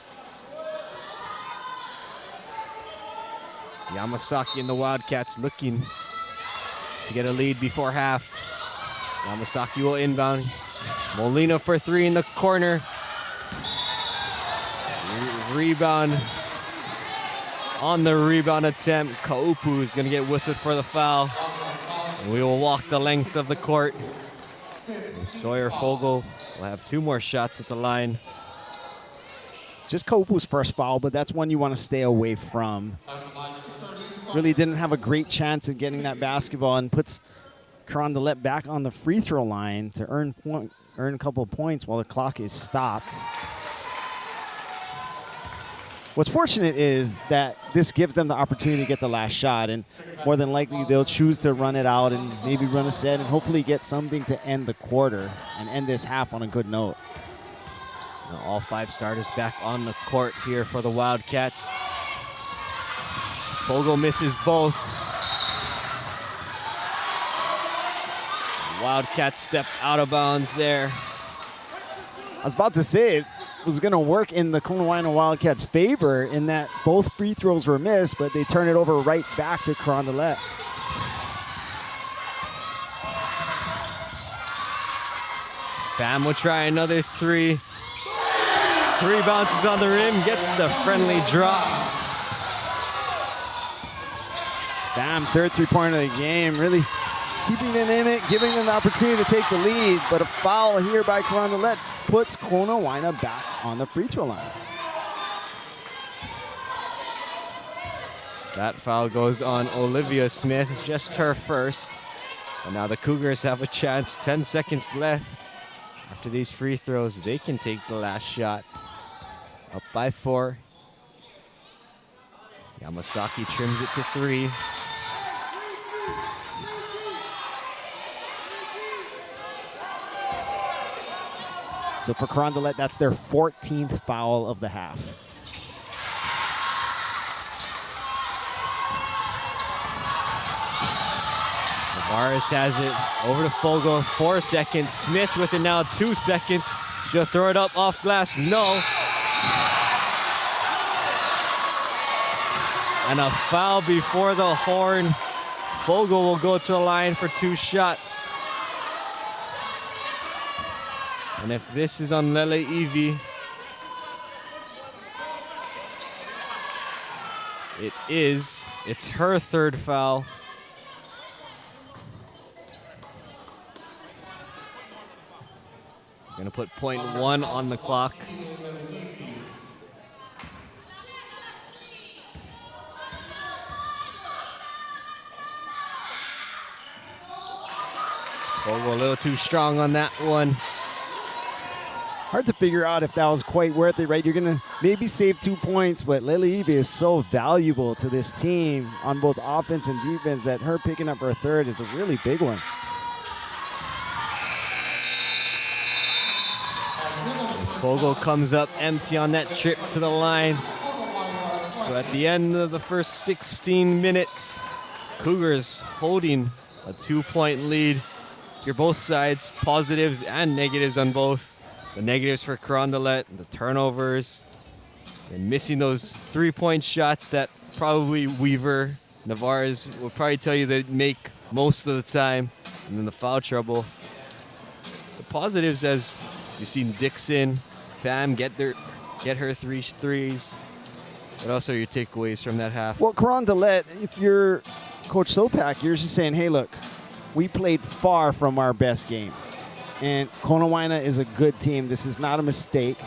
Yamasaki and the Wildcats looking to get a lead before half. Yamasaki will inbound. Molina for 3 in the corner. Rebound. On the rebound attempt, Kaupu is going to get whistled for the foul. And we will walk the length of the court. And Sawyer Fogle will have 2 more shots at the line. Just Kaupu's first foul, but that's one you want to stay away from. Really didn't have a great chance at getting that basketball and puts Carondelet back on the free throw line to earn a couple of points while the clock is stopped. What's fortunate is that this gives them the opportunity to get the last shot, and more than likely they'll choose to run it out and maybe run a set and hopefully get something to end the quarter and end this half on a good note. Now all 5 starters back on the court here for the Wildcats. Fogle misses both. Wildcats step out of bounds there. I was about to say it was going to work in the Konawaena Wildcats' favor in that both free throws were missed, but they turn it over right back to Carondelet. Pham will try another 3. 3 bounces on the rim, gets the friendly drop. Pham, third three-pointer of the game, really keeping them in it, giving them the opportunity to take the lead, but a foul here by Carondelet puts Konawaena back on the free throw line. That foul goes on Olivia Smith, just her first. And now the Cougars have a chance, 10 seconds left. After these free throws, they can take the last shot. Up by 4. Yamasaki trims it to 3. So for Carondelet, that's their 14th foul of the half. Tavares has it over to Fogle, 4 seconds. Smith with it now, 2 seconds. She'll throw it up off glass, no. And a foul before the horn. Fogle will go to the line for 2 shots. And if this is on Lele Evie, it is. It's her 3rd foul. We're gonna put .1 on the clock. Fogle a little too strong on that one. Hard to figure out if that was quite worth it, right? You're going to maybe save 2 points, but Lele Evie is so valuable to this team on both offense and defense that her picking up her 3rd is a really big one. Fogle comes up empty on that trip to the line. So at the end of the first 16 minutes, Cougars holding a 2-point lead. Hear both sides, positives and negatives on both. The negatives for Carondelet, the turnovers, and missing those 3-point shots that probably Weaver, Navarez will probably tell you they make most of the time, and then the foul trouble. The positives, as you've seen Dixon, Pham get her 3 threes. What else are your takeaways from that half? Well, Carondelet, if you're Coach Sopak, you're just saying, hey, look, we played far from our best game. And Konawaena is a good team. This is not a mistake.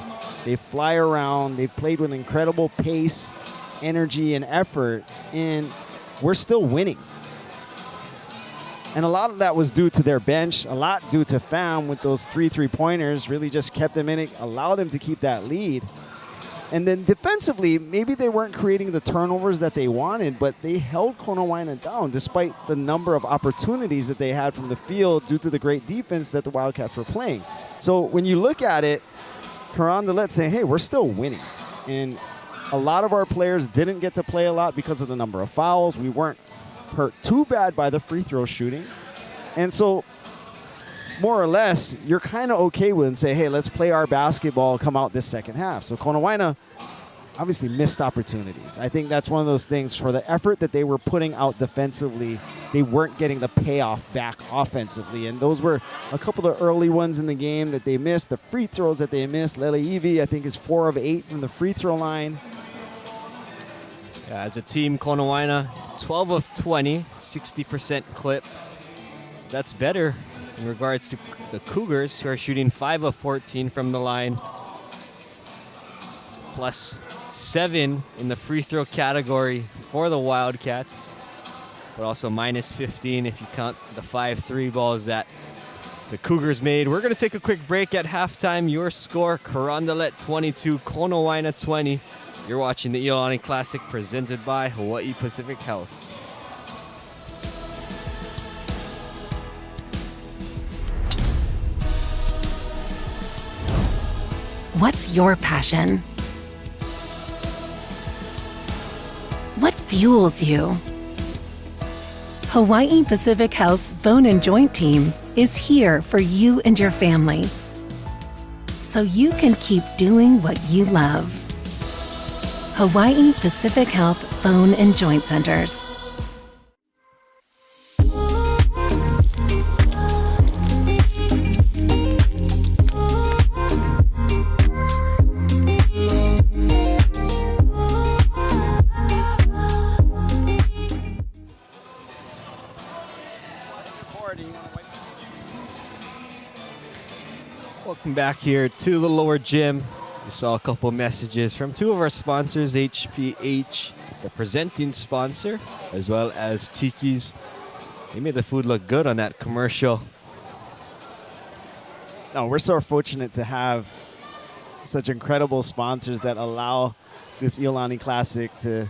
They fly around. They've played with incredible pace, energy, and effort. And we're still winning. And a lot of that was due to their bench. A lot due to Pham with those 3 3-pointers. Really just kept them in it, allowed them to keep that lead. And then defensively, maybe they weren't creating the turnovers that they wanted, but they held Konawaena down despite the number of opportunities that they had from the field due to the great defense that the Wildcats were playing. So when you look at it, Carondelet saying, hey, we're still winning. And a lot of our players didn't get to play a lot because of the number of fouls. We weren't hurt too bad by the free throw shooting. And so more or less, you're kind of okay with and say, hey, let's play our basketball, come out this second half. So Konawaena obviously missed opportunities. I think that's one of those things for the effort that they were putting out defensively, they weren't getting the payoff back offensively. And those were a couple of early ones in the game that they missed. The free throws that they missed. Lele Evie, I think, is 4 of 8 from the free throw line. Yeah, as a team, Konawaena, 12 of 20, 60% clip. That's better in regards to the Cougars, who are shooting 5 of 14 from the line. Plus 7 in the free throw category for the Wildcats, but also minus 15 if you count the 5 3 balls that the Cougars made. We're going to take a quick break at halftime. Your score, Carondelet 22, Konawaena 20. You're watching the Iolani Classic presented by Hawaii Pacific Health. What's your passion? What fuels you? Hawaii Pacific Health's Bone and Joint Team is here for you and your family, so you can keep doing what you love. Hawaii Pacific Health Bone and Joint Centers. Welcome back here to the lower gym. We saw a couple messages from two of our sponsors, HPH, the presenting sponsor, as well as Tiki's. They made the food look good on that commercial. No, we're so fortunate to have such incredible sponsors that allow this Iolani Classic to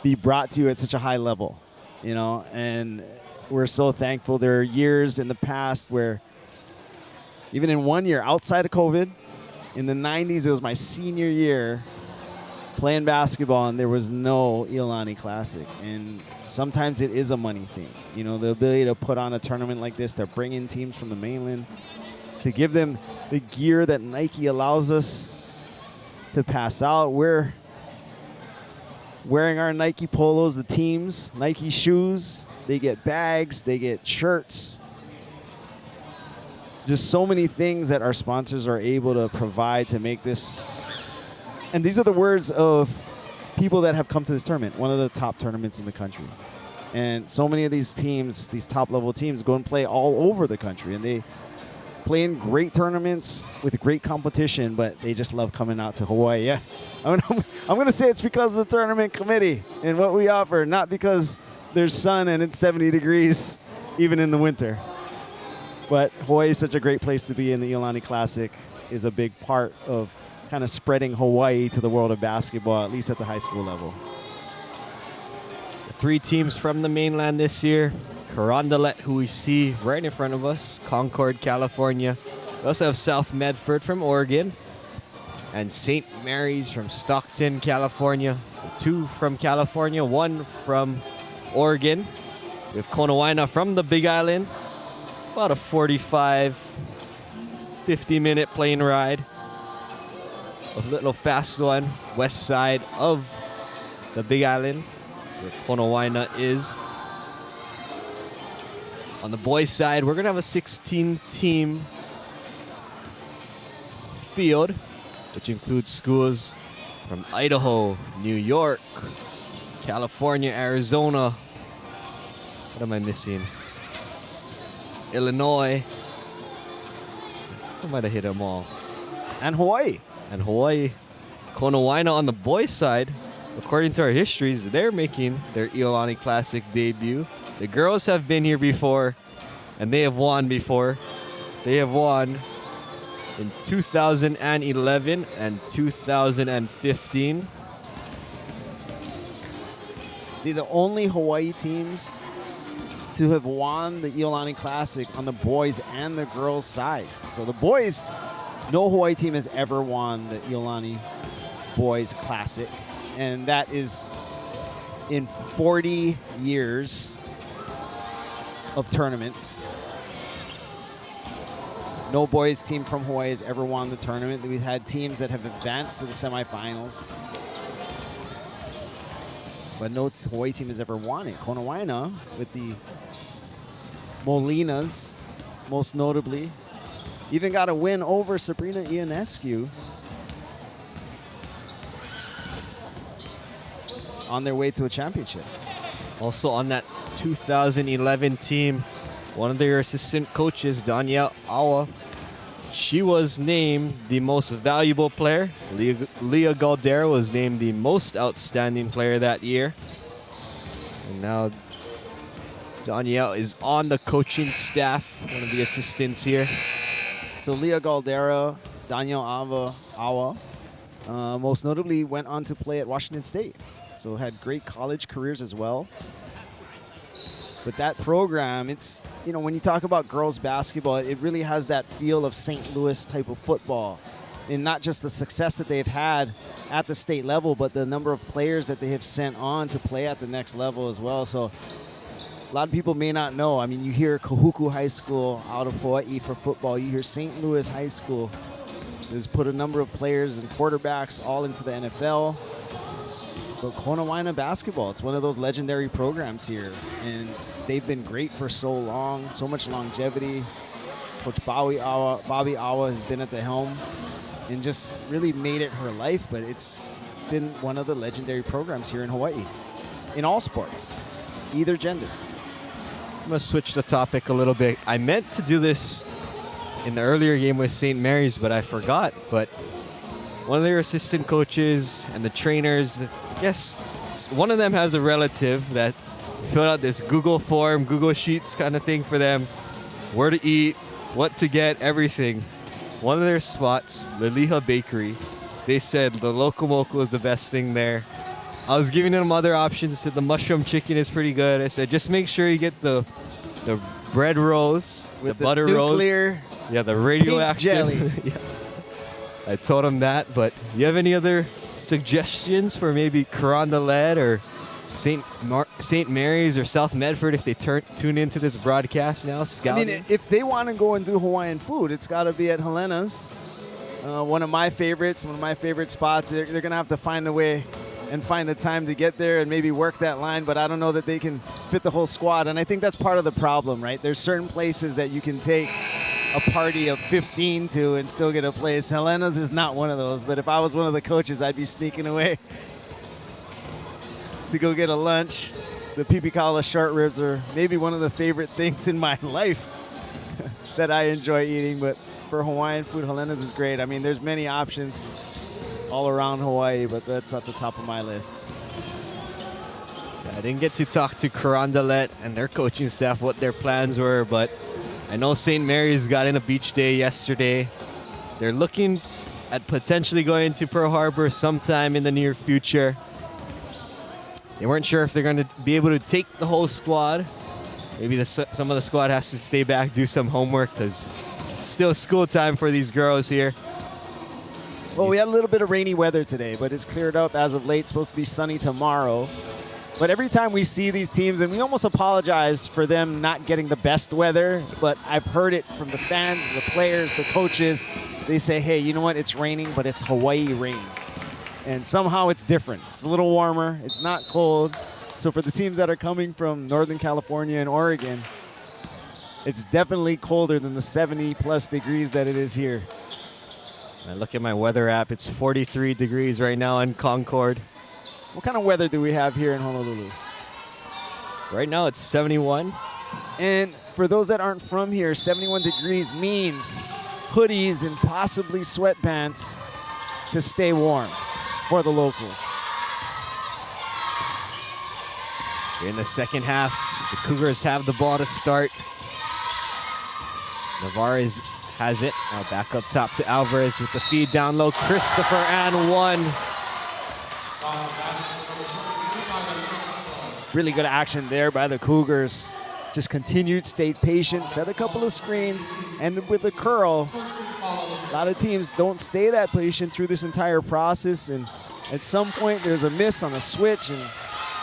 be brought to you at such a high level, you know, and we're so thankful. There are years in the past where even in one year outside of COVID, in the 90s, it was my senior year playing basketball, and there was no Iolani Classic. And sometimes it is a money thing. You know, the ability to put on a tournament like this, to bring in teams from the mainland, to give them the gear that Nike allows us to pass out. We're wearing our Nike polos, the teams, Nike shoes. They get bags, they get shirts. Just so many things that our sponsors are able to provide to make this. And these are the words of people that have come to this tournament, one of the top tournaments in the country. And so many of these teams, these top-level teams, go and play all over the country. And they play in great tournaments with great competition, but they just love coming out to Hawaii. Yeah, I'm going to say it's because of the tournament committee and what we offer, not because there's sun and it's 70 degrees even in the winter. But Hawaii is such a great place to be, and the Iolani Classic is a big part of kind of spreading Hawaii to the world of basketball, at least at the high school level. The 3 teams from the mainland this year. Carondelet, who we see right in front of us, Concord, California. We also have South Medford from Oregon, and St. Mary's from Stockton, California. So 2 from California, 1 from Oregon. We have Konawaena from the Big Island. About a 45, 50-minute plane ride. A little fast one, west side of the Big Island, where Konawaena is. On the boys' side, we're going to have a 16-team field, which includes schools from Idaho, New York, California, Arizona. What am I missing? Illinois. I might have hit them all. And Hawaii. And Hawaii. Konawaena on the boys' side, according to our histories, they're making their Iolani Classic debut. The girls have been here before, and they have won before. They have won in 2011 and 2015. They're the only Hawaii teams to have won the Iolani Classic on the boys and the girls' sides. So the boys, no Hawaii team has ever won the Iolani Boys Classic, and that is in 40 years of tournaments. No boys team from Hawaii has ever won the tournament. We've had teams that have advanced to the semifinals, but no Hawaii team has ever won it. Konawaena, with the Molinas, most notably, even got a win over Sabrina Ionescu on their way to a championship. Also on that 2011 team one of their assistant coaches, Danielle Awa, she was named the most valuable player. Leah Galdera was named the most outstanding player that year. And now Danielle is on the coaching staff, one of the assistants here. So Leah Galdera, Danielle Awa, most notably went on to play at Washington State. So had great college careers as well. But that program, it's, you know, when you talk about girls basketball, it really has that feel of St. Louis type of football. And not just the success that they've had at the state level, but the number of players that they have sent on to play at the next level as well. So a lot of people may not know. I mean, you hear Kahuku High School out of Hawaii for football. You hear St. Louis High School has put a number of players and quarterbacks all into the NFL. But Konawaena basketball, it's one of those legendary programs here. And they've been great for so long, so much longevity. Coach Bobby Awa has been at the helm and just really made it her life. But it's been one of the legendary programs here in Hawaii in all sports, either gender. I'm going to switch the topic a little bit. I meant to do this in the earlier game with St. Mary's, but I forgot. But one of their assistant coaches and the trainers, I guess one of them has a relative that filled out this Google form, Google Sheets kind of thing for them, where to eat, what to get, everything. One of their spots, Liliha Bakery, they said the Loco Moco is the best thing there. I was giving them other options. Said the mushroom chicken is pretty good. I said just make sure you get the bread rolls, With the butter nuclear rolls. Yeah, the radioactive jelly. Yeah. I told him that, but you have any other suggestions for maybe Carondelet or St. Mary's or South Medford if they tune into this broadcast now? Scouting? I mean, if they want to go and do Hawaiian food, it's got to be at Helena's. One of my favorites, one of my favorite spots. They're going to have to find a way and find the time to get there and maybe work that line, but I don't know that they can fit the whole squad. And I think that's part of the problem, right? There's certain places that you can take a party of 15 to and still get a place. Helena's is not one of those, but if I was one of the coaches, I'd be sneaking away to go get a lunch. The pipikala short ribs are maybe one of the favorite things in my life that I enjoy eating, but for Hawaiian food, Helena's is great. I mean, there's many options all around Hawaii, but that's at the top of my list. I didn't get to talk to Carondelet and their coaching staff what their plans were, but I know St. Mary's got in a beach day yesterday. They're looking at potentially going to Pearl Harbor sometime in the near future. They weren't sure if they're going to be able to take the whole squad. Maybe some of the squad has to stay back, do some homework, because it's still school time for these girls here. Well, we had a little bit of rainy weather today, but it's cleared up as of late. It's supposed to be sunny tomorrow. But every time we see these teams, and we almost apologize for them not getting the best weather, but I've heard it from the fans, the players, the coaches. They say, hey, you know what? It's raining, but it's Hawaii rain. And somehow it's different. It's a little warmer. It's not cold. So for the teams that are coming from Northern California and Oregon, it's definitely colder than the 70-plus degrees that it is here. I look at my weather app. It's 43 degrees right now in Concord. What kind of weather do we have here in Honolulu? Right now it's 71. And for those that aren't from here, 71 degrees means hoodies and possibly sweatpants to stay warm for the locals. In the second half, the Cougars have the ball to start. Navarez has it. Now back up top to Alvarez with the feed down low. Christopher and one. Really good action there by the Cougars. Just continued, stayed patient, set a couple of screens, and with a curl, a lot of teams don't stay that patient through this entire process, and at some point there's a miss on a switch and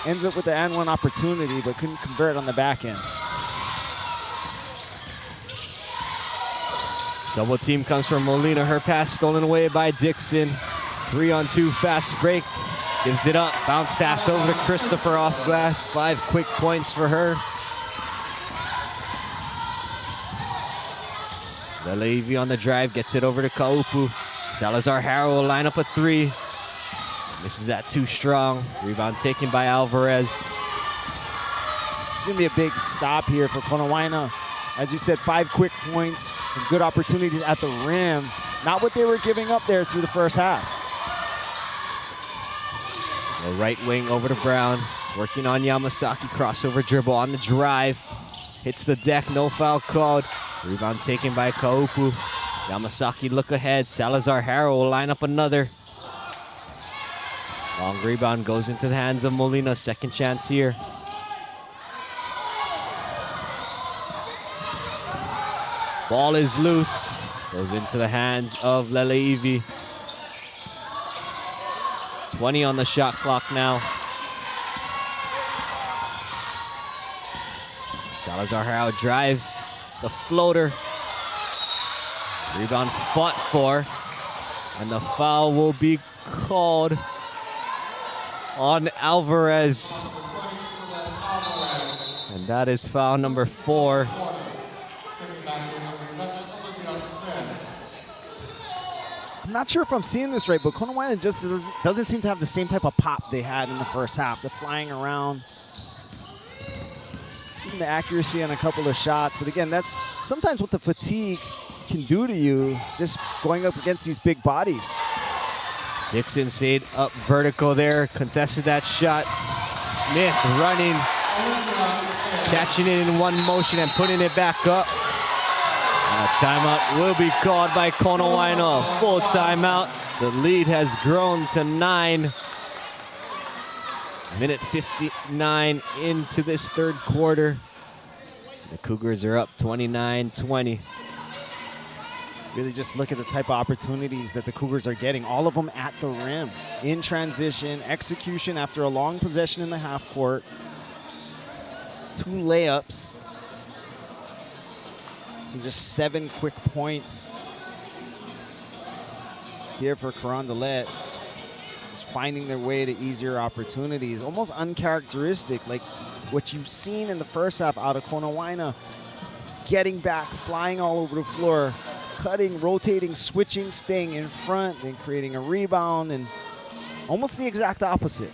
ends up with the and one opportunity, but couldn't convert on the back end. Double team comes from Molina. Her pass stolen away by Dixon. 3-on-2 fast break. Gives it up. Bounce pass over to Christopher off glass. 5 quick points for her. The Levy on the drive gets it over to Kaupu. Salazar Harrow will line up a 3. Misses that too strong. Rebound taken by Alvarez. It's going to be a big stop here for Konawaena. As you said, 5 quick points, some good opportunities at the rim. Not what they were giving up there through the first half. The right wing over to Brown, working on Yamasaki, crossover dribble on the drive. Hits the deck, no foul called. Rebound taken by Kaupu. Yamasaki look ahead, Salazar Harrow will line up another. Long rebound goes into the hands of Molina, second chance here. Ball is loose, goes into the hands of Leleivi. 20 on the shot clock now. Salazar Harrow drives the floater. Rebound fought for, and the foul will be called on Alvarez. And that is foul number 4. I'm not sure if I'm seeing this right, but Konawaena just doesn't seem to have the same type of pop they had in the first half. The flying around, even the accuracy on a couple of shots. But again, that's sometimes what the fatigue can do to you, just going up against these big bodies. Dixon stayed up vertical there, contested that shot. Smith running, catching it in one motion and putting it back up. And a timeout will be called by Konawaena. A full timeout. The lead has grown to 9. Minute 59 into this third quarter. The Cougars are up 29-20. Really just look at the type of opportunities that the Cougars are getting. All of them at the rim. In transition, execution after a long possession in the half court. 2 layups. So just 7 quick points here for Carondelet. Just finding their way to easier opportunities. Almost uncharacteristic, like what you've seen in the first half out of Konawaena. Getting back, flying all over the floor, cutting, rotating, switching, staying in front, then creating a rebound, and almost the exact opposite.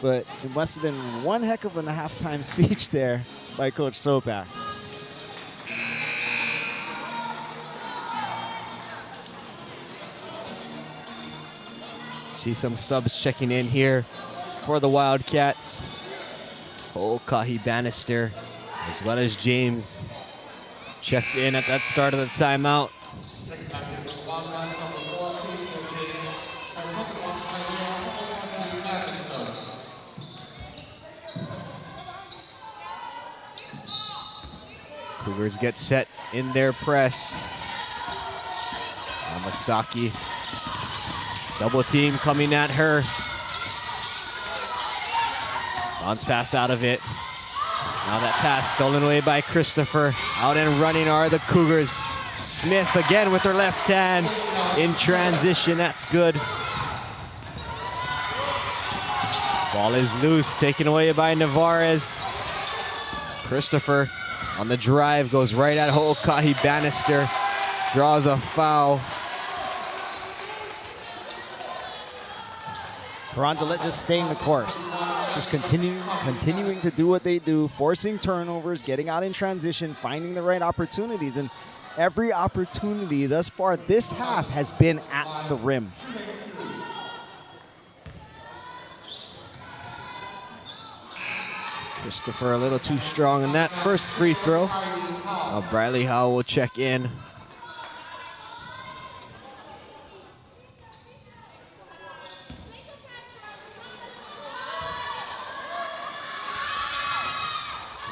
But it must have been one heck of a halftime speech there by Coach Sopak. See some subs checking in here for the Wildcats. Kahi Bannister, as well as James, checked in at that start of the timeout. Cougars get set in their press. Yamasaki, double team coming at her. Bounce pass out of it. Now that pass stolen away by Christopher. Out and running are the Cougars. Smith again with her left hand in transition. That's good. Ball is loose, taken away by Navarez. Christopher on the drive goes right at Ho'okahi Bannister. Draws a foul. Carondelet just staying the course. Just continuing to do what they do, forcing turnovers, getting out in transition, finding the right opportunities. And every opportunity thus far this half has been at the rim. Christopher a little too strong in that first free throw. Briley Howell will check in.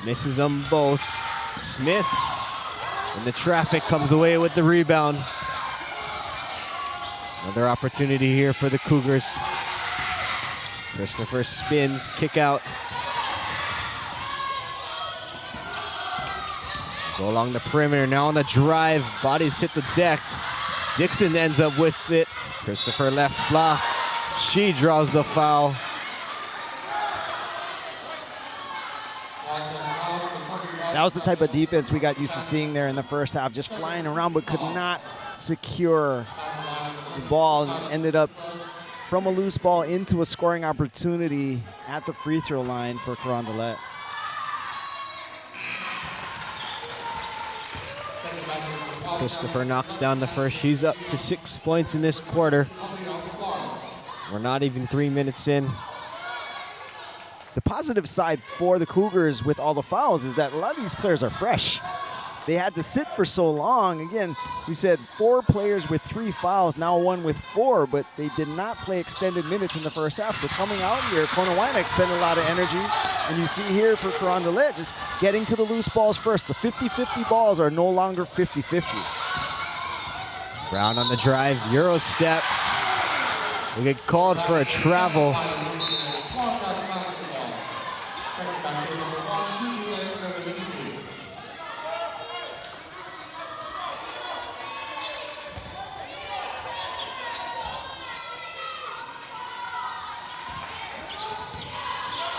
Misses them both. Smith in the traffic comes away with the rebound. Another opportunity here for the Cougars. Christopher spins, kick out. Go along the perimeter, now on the drive. Bodies hit the deck. Dixon ends up with it. Christopher left block. She draws the foul. That was the type of defense we got used to seeing there in the first half, just flying around but could not secure the ball, and ended up from a loose ball into a scoring opportunity at the free throw line for Carondelet. Christopher knocks down the first. She's up to 6 points in this quarter. We're not even 3 minutes in. The positive side for the Cougars with all the fouls is that a lot of these players are fresh. They had to sit for so long. Again, we said 4 players with 3 fouls, now 1 with 4, but they did not play extended minutes in the first half. So coming out here, Konawaena expended a lot of energy. And you see here for Carondelet, just getting to the loose balls first. The 50-50 balls are no longer 50-50. Brown on the drive, Euro step. We get called for a travel.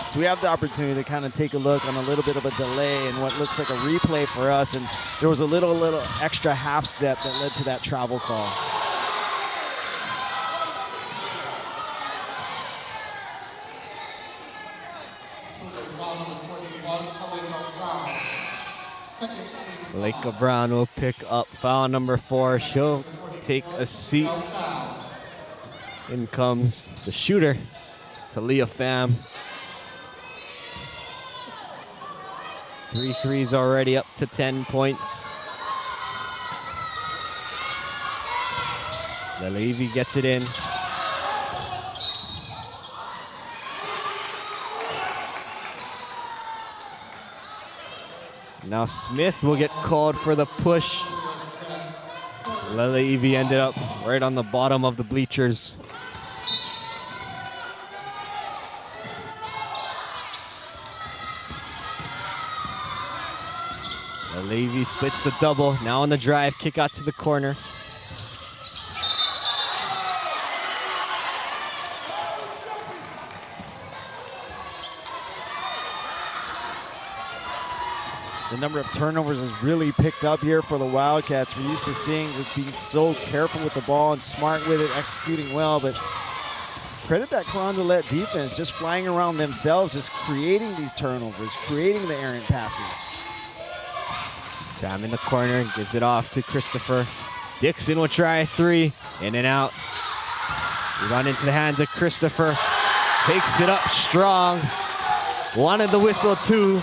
So we have the opportunity to kind of take a look on a little bit of a delay and what looks like a replay for us. And there was a little extra half step that led to that travel call. Laika Brown will pick up foul number 4. She'll take a seat. In comes the shooter, Talia Pham. 3 threes already, up to 10 points. Lelevi gets it in. Now Smith will get called for the push. So Lelevi ended up right on the bottom of the bleachers. Levy splits the double. Now on the drive, kick out to the corner. The number of turnovers has really picked up here for the Wildcats. We're used to seeing just being so careful with the ball and smart with it, executing well, but credit that Carondelet defense, just flying around themselves, just creating these turnovers, creating the errant passes. Pham in the corner, gives it off to Christopher. Dixon will try a 3, in and out. We run into the hands of Christopher. Takes it up strong. Wanted the whistle too.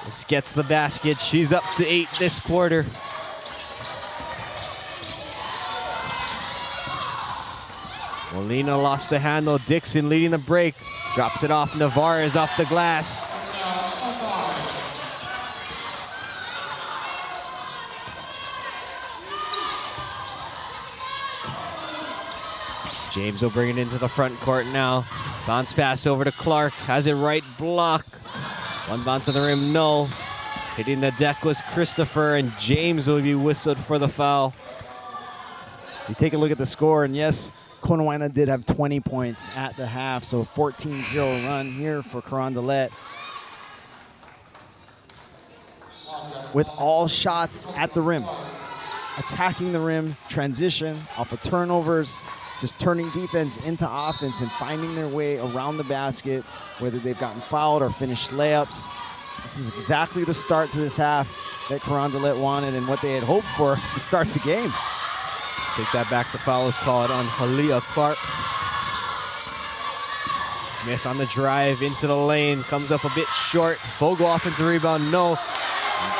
This gets the basket. She's up to 8 this quarter. Molina lost the handle. Dixon leading the break. Drops it off. Navarez off the glass. James will bring it into the front court now. Bounce pass over to Clark. Has it right block. One bounce on the rim, no. Hitting the deck was Christopher, and James will be whistled for the foul. You take a look at the score, and yes, Konawaena did have 20 points at the half, so a 14-0 run here for Carondelet. With all shots at the rim. Attacking the rim, transition, off of turnovers, just turning defense into offense and finding their way around the basket, whether they've gotten fouled or finished layups. This is exactly the start to this half that Carondelet wanted and what they had hoped for to start the game. Take that back. The foul is called on Halia Clark. Smith on the drive into the lane. Comes up a bit short. Fogle offensive rebound, no.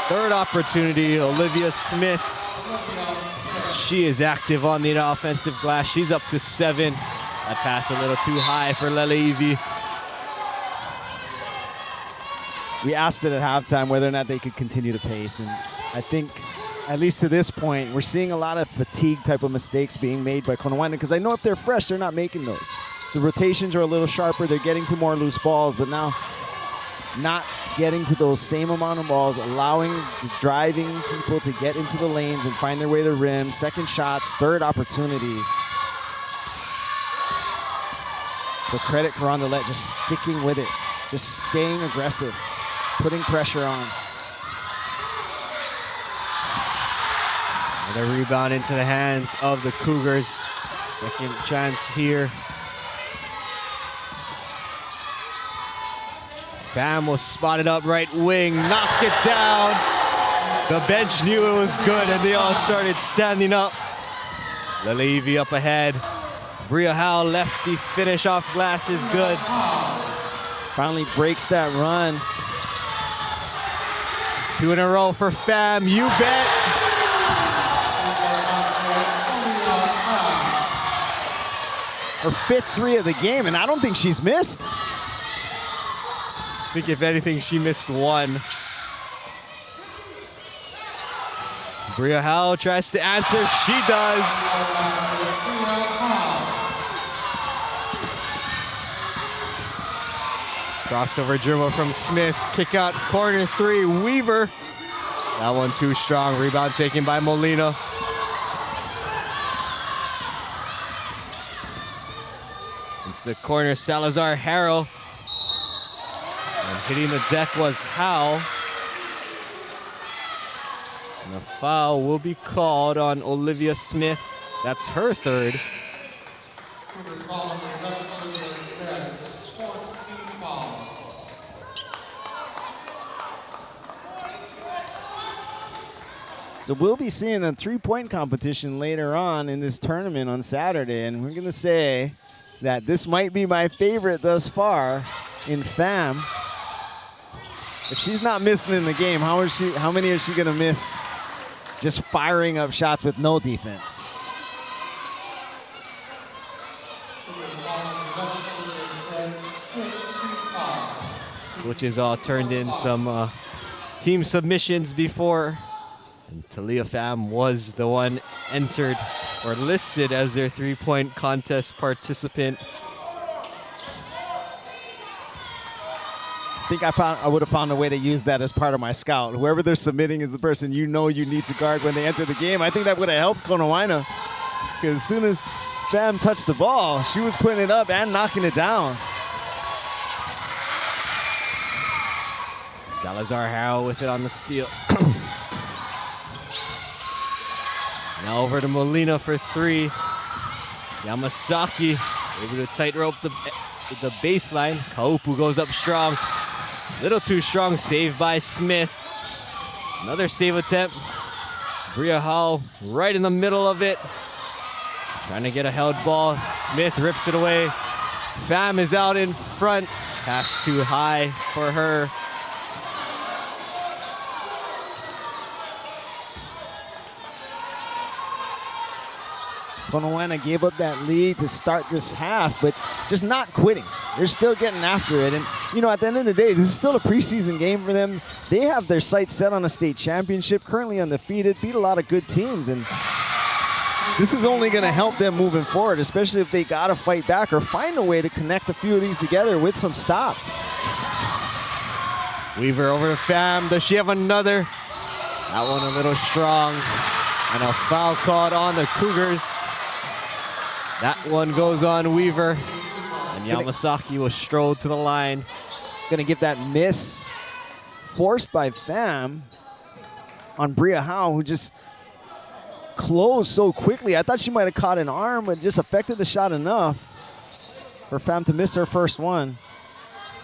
Third opportunity, Olivia Smith. She is active on the offensive glass. She's up to 7. That pass a little too high for Lelevi. We asked it at halftime whether or not they could continue to pace, and I think, at least to this point, we're seeing a lot of fatigue type of mistakes being made by Konawaena, because I know if they're fresh, they're not making those. The rotations are a little sharper. They're getting to more loose balls, but now not getting to those same amount of balls, allowing the driving people to get into the lanes and find their way to the rim, second shots, third opportunities. But credit Carondelet just sticking with it, just staying aggressive, putting pressure on. Another rebound into the hands of the Cougars. Second chance here. Pham was spotted up right wing, knocked it down. The bench knew it was good and they all started standing up. Lalevi up ahead. Bria Howe lefty finish off glass is good. Finally breaks that run. 2 in a row for Fam, you bet. Her 5th 3 of the game, and I don't think she's missed. I think if anything, she missed 1. Bria Howe tries to answer, she does. Crossover dribble from Smith, kick out corner 3, Weaver. That one too strong, rebound taken by Molina. Into the corner, Salazar Harrow. And hitting the deck was Howe. And a foul will be called on Olivia Smith. That's her 3rd. So we'll be seeing a 3-point competition later on in this tournament on Saturday, and we're gonna say that this might be my favorite thus far in Fam. If she's not missing in the game, how many is she gonna miss just firing up shots with no defense? Coaches all turned in some team submissions before. And Talia Pham was the one entered or listed as their 3-point contest participant. I think I would have found a way to use that as part of my scout. Whoever they're submitting is the person you know you need to guard when they enter the game. I think that would have helped Konawaena, because as soon as Pham touched the ball, she was putting it up and knocking it down. Salazar Harrow with it on the steal. Now over to Molina for 3. Yamasaki able to tightrope the baseline. Kaupu goes up strong. Little too strong, saved by Smith. Another save attempt. Bria Hall right in the middle of it. Trying to get a held ball. Smith rips it away. Pham is out in front. Pass too high for her. Konawaena gave up that lead to start this half, but just not quitting. They're still getting after it. And, you know, at the end of the day, this is still a preseason game for them. They have their sights set on a state championship, currently undefeated, beat a lot of good teams. And this is only going to help them moving forward, especially if they got to fight back or find a way to connect a few of these together with some stops. Weaver over to Pham. Does she have another? That one a little strong. And a foul called on the Cougars. That one goes on Weaver. And Yamasaki will stroll to the line. Gonna give that miss forced by Pham on Bria Howe, who just closed so quickly. I thought she might have caught an arm, but just affected the shot enough for Pham to miss her first one.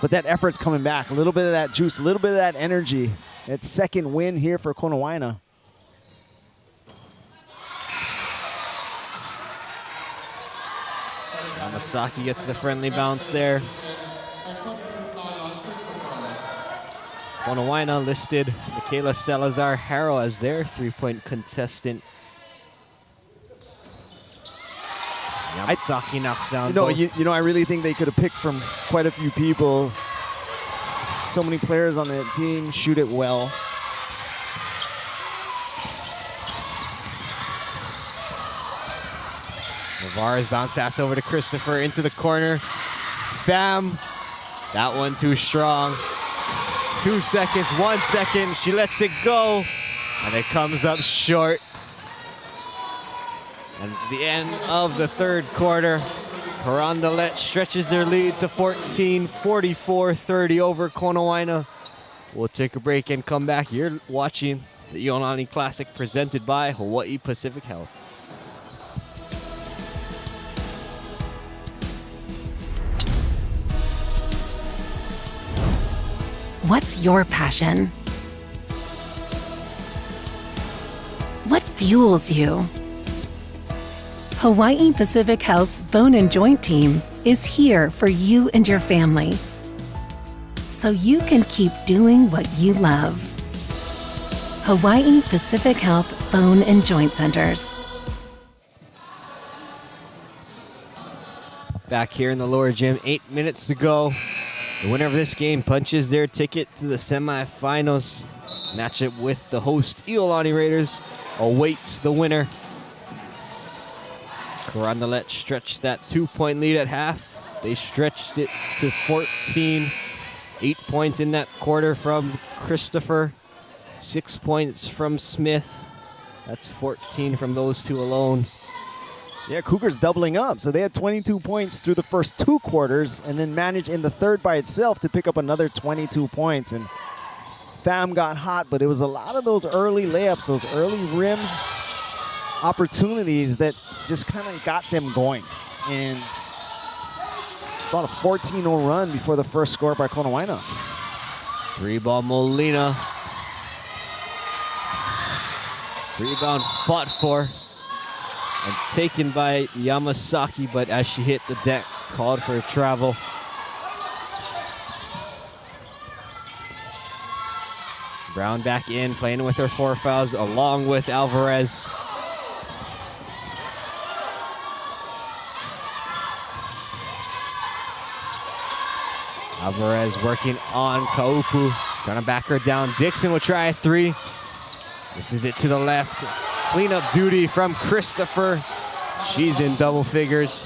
But that effort's coming back. A little bit of that juice, a little bit of that energy. That second win here for Konawaena. Yamasaki gets the friendly bounce there. Konawaena listed Michaela Salazar Harrow as their 3-point contestant. Yamasaki knocks down both. You know, I really think they could have picked from quite a few people. So many players on the team shoot it well. Navarre's bounce pass over to Christopher into the corner. Pham, that one too strong. 2 seconds, 1 second, she lets it go, and it comes up short. And at the end of the third quarter, Carondelet stretches their lead to 14, 44-30 over Konawaena. We'll take a break and come back. You're watching the Iolani Classic presented by Hawaii Pacific Health. What's your passion? fuels you. Hawaii Pacific Health's Bone and Joint Team is here for you and your family, so you can keep doing what you love. Hawaii Pacific Health Bone and Joint Centers. Back here in the lower gym, 8 minutes to go. The winner of this game punches their ticket to the semifinals. Matchup with the host Iolani Raiders awaits the winner. Carondelet stretched that 2-point lead at half. They stretched it to 14. 8 points in that quarter from Christopher. 6 points from Smith. That's 14 from those two alone. Yeah, Cougars doubling up. So they had 22 points through the first 2 quarters and then managed in the third by itself to pick up another 22 points. And Fam got hot, but it was a lot of those early layups, those early rim opportunities that just kind of got them going. And about a 14-0 run before the first score by Konawaena. 3-ball Molina. Rebound fought for and taken by Yamasaki, but as she hit the deck, called for a travel. Brown back in, playing with her 4 fouls along with Alvarez. Alvarez working on Kaupu, trying to back her down. Dixon will try a 3. This is it to the left. Cleanup duty from Christopher. She's in double figures.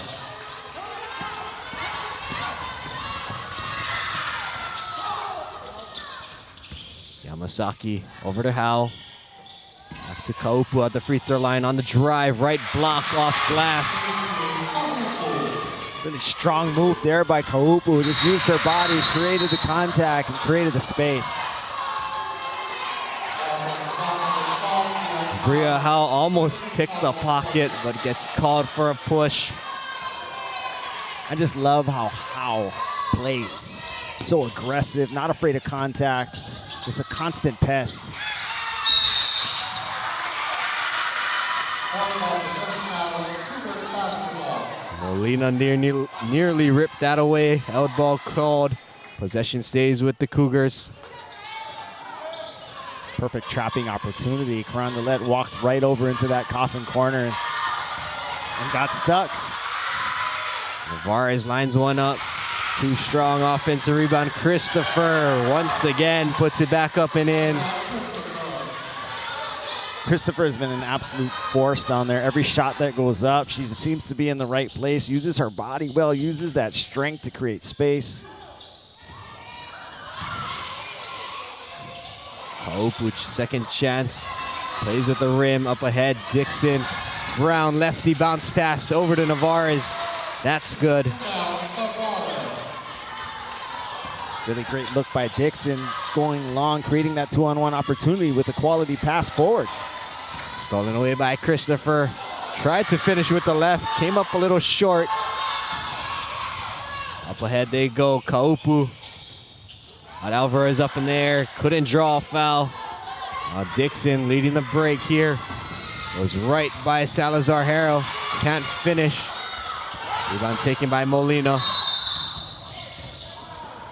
Yamasaki over to Hal. Back to Kaupu at the free throw line on the drive. Right block off glass. Really strong move there by Kaupu. Just used her body, created the contact, and created the space. Bria Hal almost picked the pocket, but gets called for a push. I just love how Howe plays. So aggressive, not afraid of contact, just a constant pest. Molina nearly ripped that away. Out ball called. Possession stays with the Cougars. Perfect trapping opportunity. Carondelet walked right over into that coffin corner and got stuck. Navarez lines one up. Too strong offensive rebound. Christopher once again puts it back up and in. Christopher has been an absolute force down there. Every shot that goes up, she seems to be in the right place, uses her body well, uses that strength to create space. Kaupu, second chance. Plays with the rim up ahead. Dixon. Brown lefty bounce pass over to Navarez. That's good. Really great look by Dixon, just going long, creating that 2-on-1 opportunity with a quality pass forward. Stolen away by Christopher. Tried to finish with the left, came up a little short. Up ahead they go, Kaupu. Alvarez up in there, couldn't draw a foul. Dixon leading the break here. Goes right by Salazar Harrow, can't finish. Rebound taken by Molina.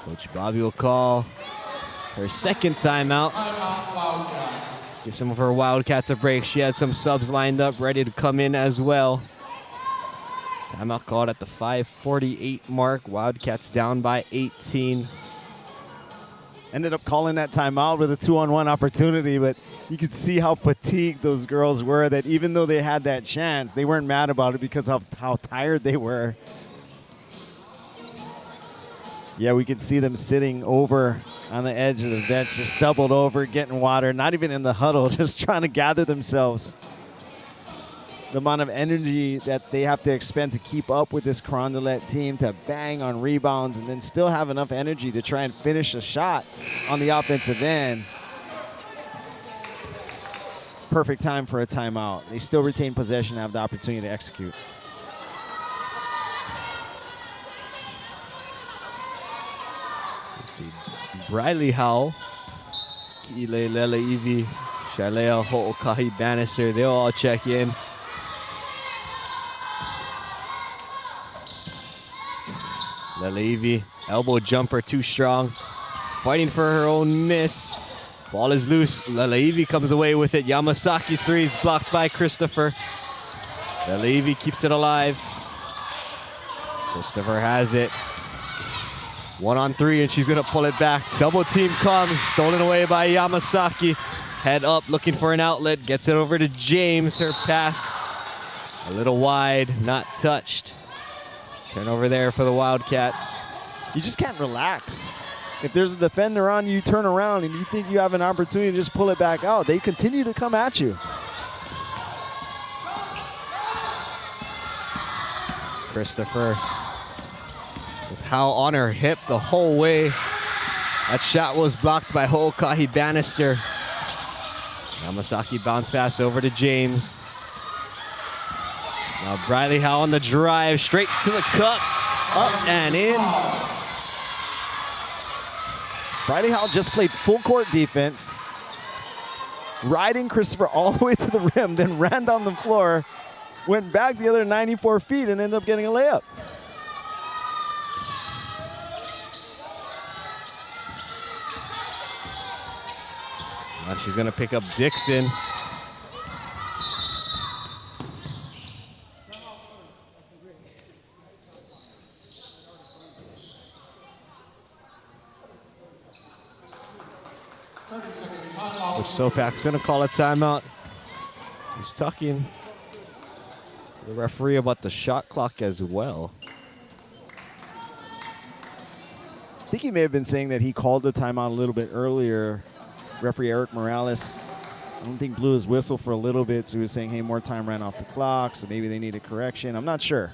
Coach Bobby will call her second timeout. Give some of her Wildcats a break. She had some subs lined up, ready to come in as well. Timeout called at the 5:48 mark. Wildcats down by 18. Ended up calling that timeout with a 2-on-1 opportunity, but you could see how fatigued those girls were, that even though they had that chance, they weren't mad about it because of how tired they were. Yeah, we could see them sitting over on the edge of the bench, just doubled over, getting water, not even in the huddle, just trying to gather themselves. The amount of energy that they have to expend to keep up with this Carondelet team, to bang on rebounds and then still have enough energy to try and finish a shot on the offensive end. Perfect time for a timeout. They still retain possession and have the opportunity to execute. Let's see. Briley Howell. Ki'ile Lele Ivi. Shalea, Ho'okahi, Bannister, they'll all check in. Lelevi, elbow jumper too strong. Fighting for her own miss. Ball is loose. Lelevi comes away with it. Yamasaki's three is blocked by Christopher. Lelevi keeps it alive. Christopher has it. 1-on-3, and she's gonna pull it back. Double team comes, stolen away by Yamasaki. Head up, looking for an outlet. Gets it over to James. Her pass a little wide, not touched. Turnover there for the Wildcats. You just can't relax. If there's a defender on you, turn around and you think you have an opportunity to just pull it back out. They continue to come at you. Christopher with Howe on her hip the whole way. That shot was blocked by Ho'okahi Bannister. Yamasaki bounce pass over to James. Now Briley Howe on the drive, straight to the cup, up and in. Briley Howe just played full court defense, riding Christopher all the way to the rim, then ran down the floor, went back the other 94 feet and ended up getting a layup. Now she's gonna pick up Dixon. Coach Sopak's gonna call a timeout. He's talking to the referee about the shot clock as well. I think he may have been saying that he called the timeout a little bit earlier. Referee Eric Morales, I don't think blew his whistle for a little bit, so he was saying, hey, more time ran off the clock, so maybe they need a correction. I'm not sure.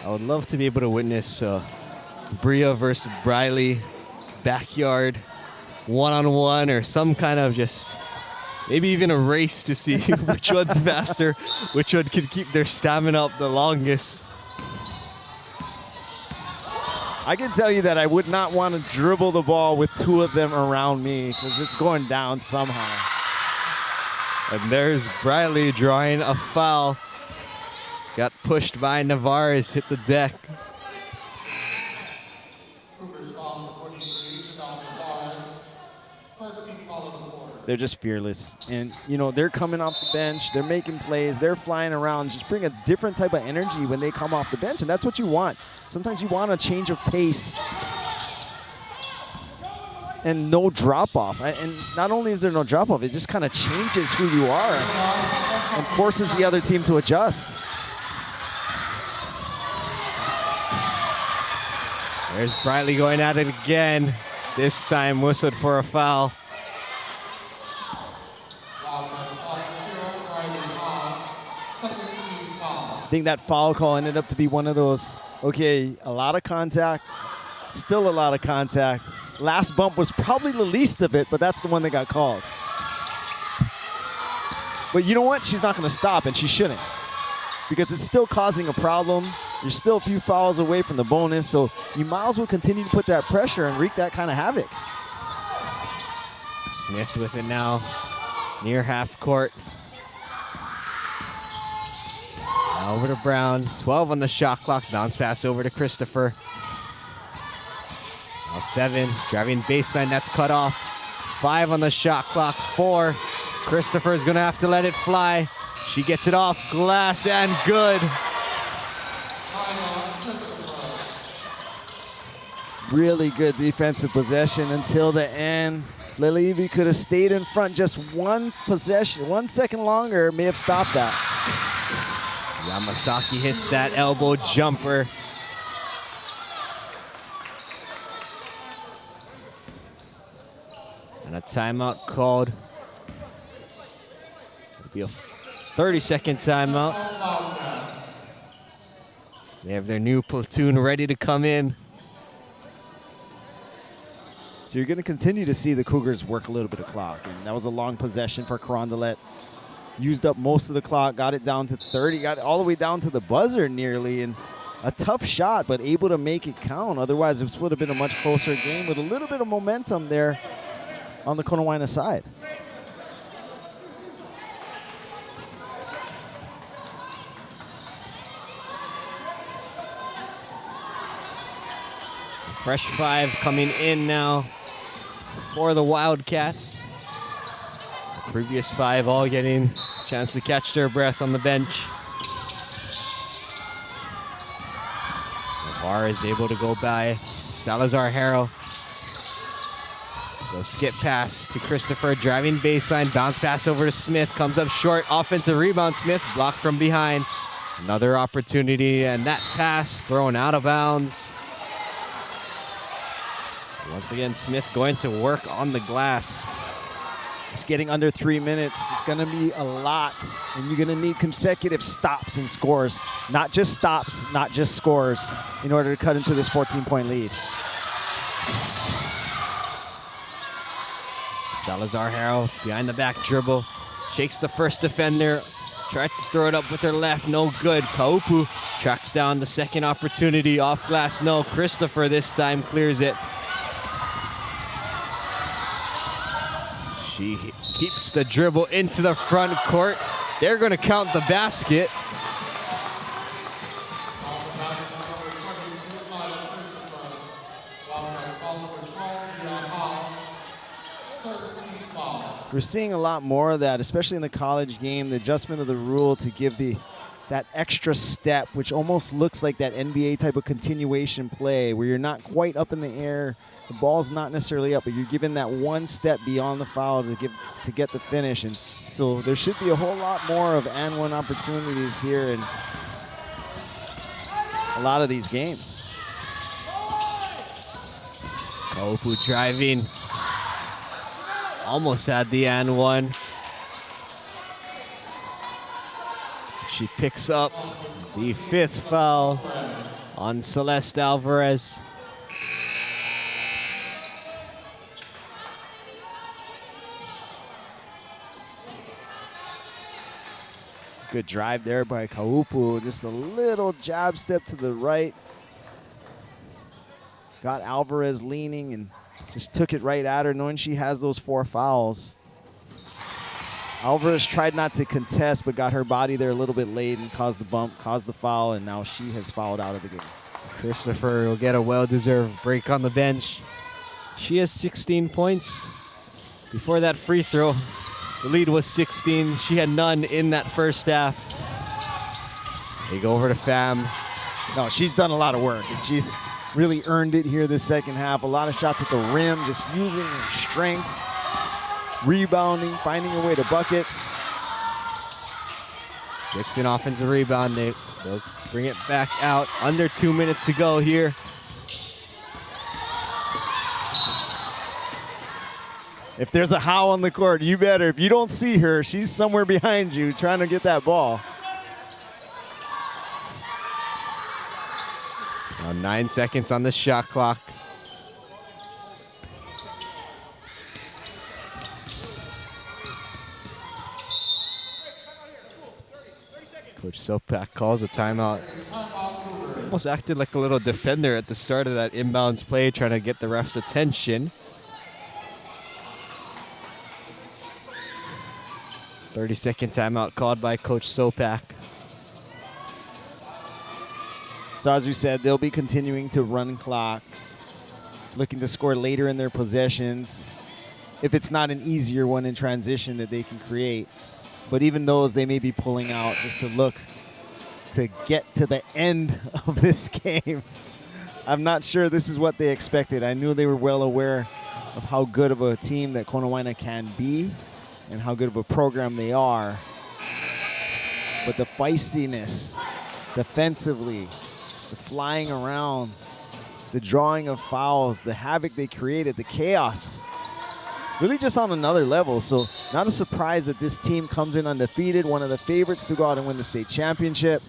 I would love to be able to witness Bria versus Briley backyard one-on-one or some kind of just maybe even a race to see which one's faster, which one can keep their stamina up the longest. I can tell you that I would not want to dribble the ball with two of them around me because it's going down somehow. And there's Briley drawing a foul. Got pushed by Navarez, hit the deck. They're just fearless. And, you know, they're coming off the bench. They're making plays. They're flying around. Just bring a different type of energy when they come off the bench. And that's what you want. Sometimes you want a change of pace and no drop-off. And not only is there no drop-off, it just kind of changes who you are and forces the other team to adjust. There's Briley going at it again. This time whistled for a foul. I think that foul call ended up to be one of those, okay, a lot of contact, still a lot of contact. Last bump was probably the least of it, but that's the one that got called. But you know what? She's not going to stop, and she shouldn't, because it's still causing a problem. You're still a few fouls away from the bonus, so you might as well continue to put that pressure and wreak that kind of havoc. Smith with it now, near half court. Now over to Brown, 12 on the shot clock, bounce pass over to Christopher. Now 7, driving baseline, that's cut off. 5 on the shot clock, 4. Christopher is gonna have to let it fly. She gets it off glass and good. Really good defensive possession until the end. Lelevi could have stayed in front just one possession, 1 second longer, may have stopped that. Yamasaki hits that elbow jumper. And a timeout called. It'll be a 30-second timeout. They have their new platoon ready to come in. So you're going to continue to see the Cougars work a little bit of clock. And that was a long possession for Carondelet. Used up most of the clock, got it down to 30, got it all the way down to the buzzer nearly. And a tough shot, but able to make it count. Otherwise, it would have been a much closer game with a little bit of momentum there on the Konawaena side. Fresh 5 coming in now for the Wildcats. The previous 5 all getting a chance to catch their breath on the bench. Navarre is able to go by Salazar Harrell. Go skip pass to Christopher, driving baseline, bounce pass over to Smith, comes up short, offensive rebound, Smith blocked from behind. Another opportunity, and that pass thrown out of bounds. Once again, Smith going to work on the glass. It's getting under 3 minutes. It's going to be a lot, and you're going to need consecutive stops and scores. Not just stops, not just scores, in order to cut into this 14-point lead. Salazar Harrell behind the back dribble, shakes the first defender, tried to throw it up with her left, no good. Kaupu tracks down the second opportunity, off glass, no. Christopher this time clears it. She keeps the dribble into the front court. They're going to count the basket. We're seeing a lot more of that, especially in the college game, the adjustment of the rule to give that extra step, which almost looks like that NBA type of continuation play where you're not quite up in the air. The ball's not necessarily up, but you're given that one step beyond the foul to get the finish. And so there should be a whole lot more of and one opportunities here in a lot of these games. Kaupu driving. Almost had the and one. She picks up the 5th foul on Celeste Alvarez. Good drive there by Kaupu. Just a little jab step to the right. Got Alvarez leaning and just took it right at her, knowing she has those 4 fouls. Alvarez tried not to contest, but got her body there a little bit late and caused the bump, caused the foul, and now she has fouled out of the game. Christopher will get a well-deserved break on the bench. She has 16 points. Before that free throw, the lead was 16. She had none in that first half. They go over to Pham. No, she's done a lot of work, and she's really earned it here this second half. A lot of shots at the rim, just using her strength, rebounding, finding a way to buckets. Dixon offensive rebound. They'll bring it back out. Under 2 minutes to go here. If there's a Howe on the court, you better. If you don't see her, she's somewhere behind you trying to get that ball. Now 9 seconds on the shot clock. Coach Sopak calls a timeout. Almost acted like a little defender at the start of that inbounds play, trying to get the ref's attention. 30-second timeout called by Coach Sopak. So as we said, they'll be continuing to run clock, looking to score later in their possessions, if it's not an easier one in transition that they can create. But even those, they may be pulling out just to look to get to the end of this game. I'm not sure this is what they expected. I knew they were well aware of how good of a team that Konawaena can be and how good of a program they are. But the feistiness, defensively, the flying around, the drawing of fouls, the havoc they created, the chaos, really just on another level. So not a surprise that this team comes in undefeated, one of the favorites to go out and win the state championship.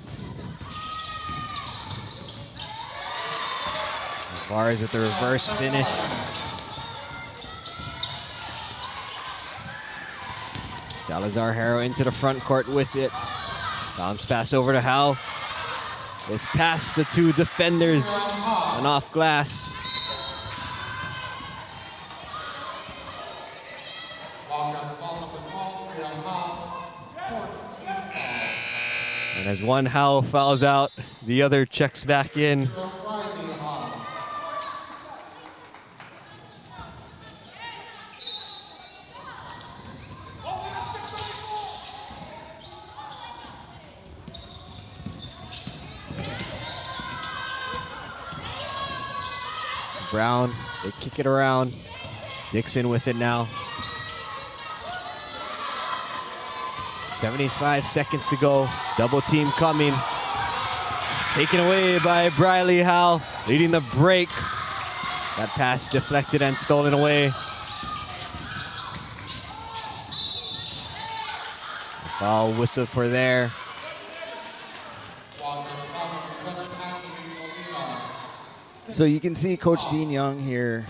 Bars with the reverse finish. Salazar Harrow into the front court with it. Bounce pass over to Howe. Goes past the two defenders and off glass. And as one Howe fouls out, the other checks back in. Brown, they kick it around. Dixon with it now. 75 seconds to go. Double team coming. Taken away by Briley Howe, leading the break. That pass deflected and stolen away. Foul whistle for there. So you can see Coach Dean Young here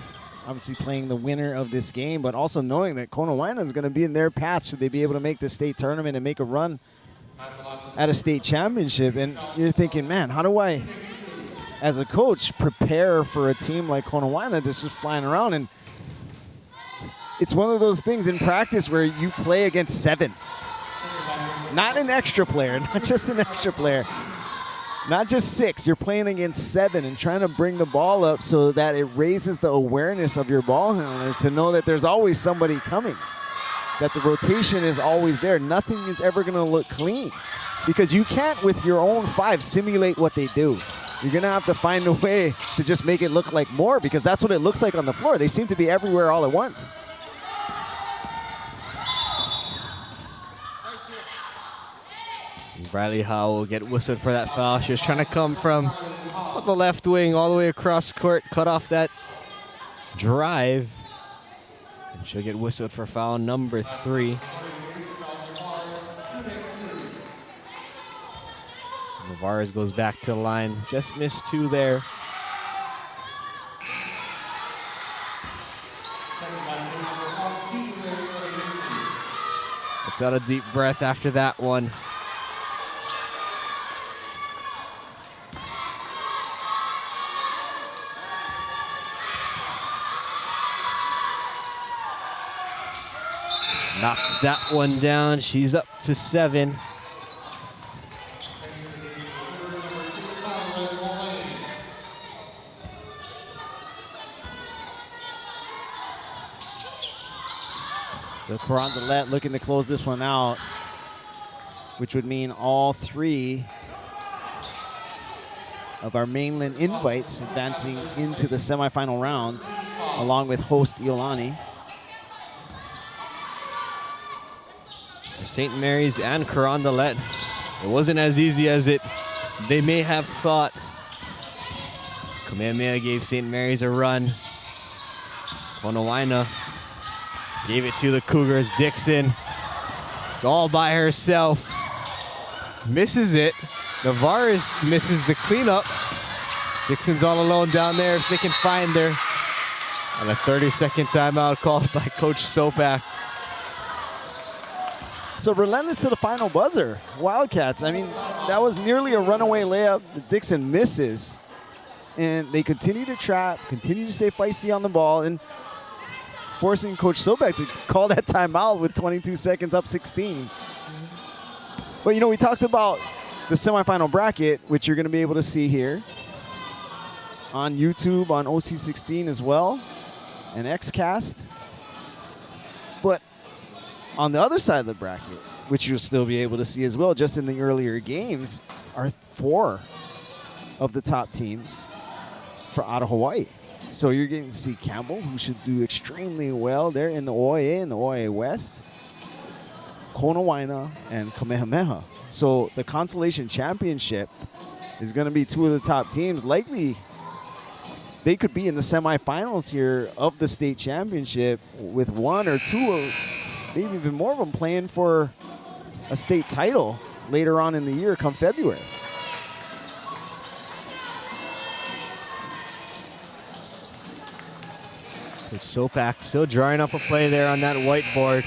obviously playing the winner of this game, but also knowing that Konawaena is going to be in their path should they be able to make the state tournament and make a run at a state championship. And you're thinking, man, how do I, as a coach, prepare for a team like Konawaena that's just flying around? And it's one of those things in practice where you play against 7. Not an extra player, not just an extra player. Not just 6, you're playing against 7 and trying to bring the ball up so that it raises the awareness of your ball handlers to know that there's always somebody coming, that the rotation is always there. Nothing is ever going to look clean because you can't, with your own 5, simulate what they do. You're going to have to find a way to just make it look like more because that's what it looks like on the floor. They seem to be everywhere all at once. Briley Howe will get whistled for that foul. She was trying to come from the left wing all the way across court, cut off that drive. And she'll get whistled for foul number 3. Navarez goes back to the line. Just missed 2 there. Let's out a deep breath after that one. Knocks that one down. She's up to 7. So Carondelet looking to close this one out, which would mean all 3 of our mainland invites advancing into the semifinal round, along with host Iolani. St. Mary's and Carondelet, it wasn't as easy as they may have thought. Kamehameha gave St. Mary's a run. Konawaena gave it to the Cougars. Dixon, it's all by herself. Misses it. Navarez misses the cleanup. Dixon's all alone down there if they can find her. And a 30-second timeout called by Coach Sopak. So relentless to the final buzzer. Wildcats, I mean, that was nearly a runaway layup that Dixon misses. And they continue to trap, continue to stay feisty on the ball, and forcing Coach Sobek to call that timeout with 22 seconds up 16. But, you know, we talked about the semifinal bracket, which you're going to be able to see here on YouTube, on OC16 as well, and XCast. But on the other side of the bracket, which you'll still be able to see as well, just in the earlier games, are 4 of the top teams out of Hawaii. So you're getting to see Campbell, who should do extremely well. They're in the OIA, in the OIA West, Konawaena, and Kamehameha. So the Consolation Championship is going to be 2 of the top teams. Likely, they could be in the semifinals here of the state championship with 1 or 2 or maybe even more of them playing for a state title later on in the year come February. Coach Sopak still drawing up a play there on that whiteboard.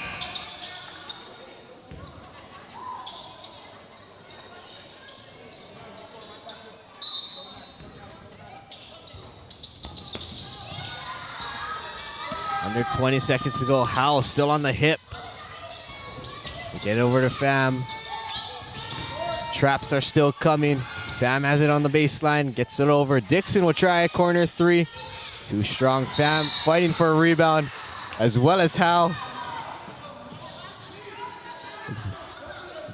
Under 20 seconds to go. Howe still on the hip. We get over to Pham. Traps are still coming. Pham has it on the baseline, gets it over. Dixon will try a corner three. Too strong. Pham fighting for a rebound, as well as Howe.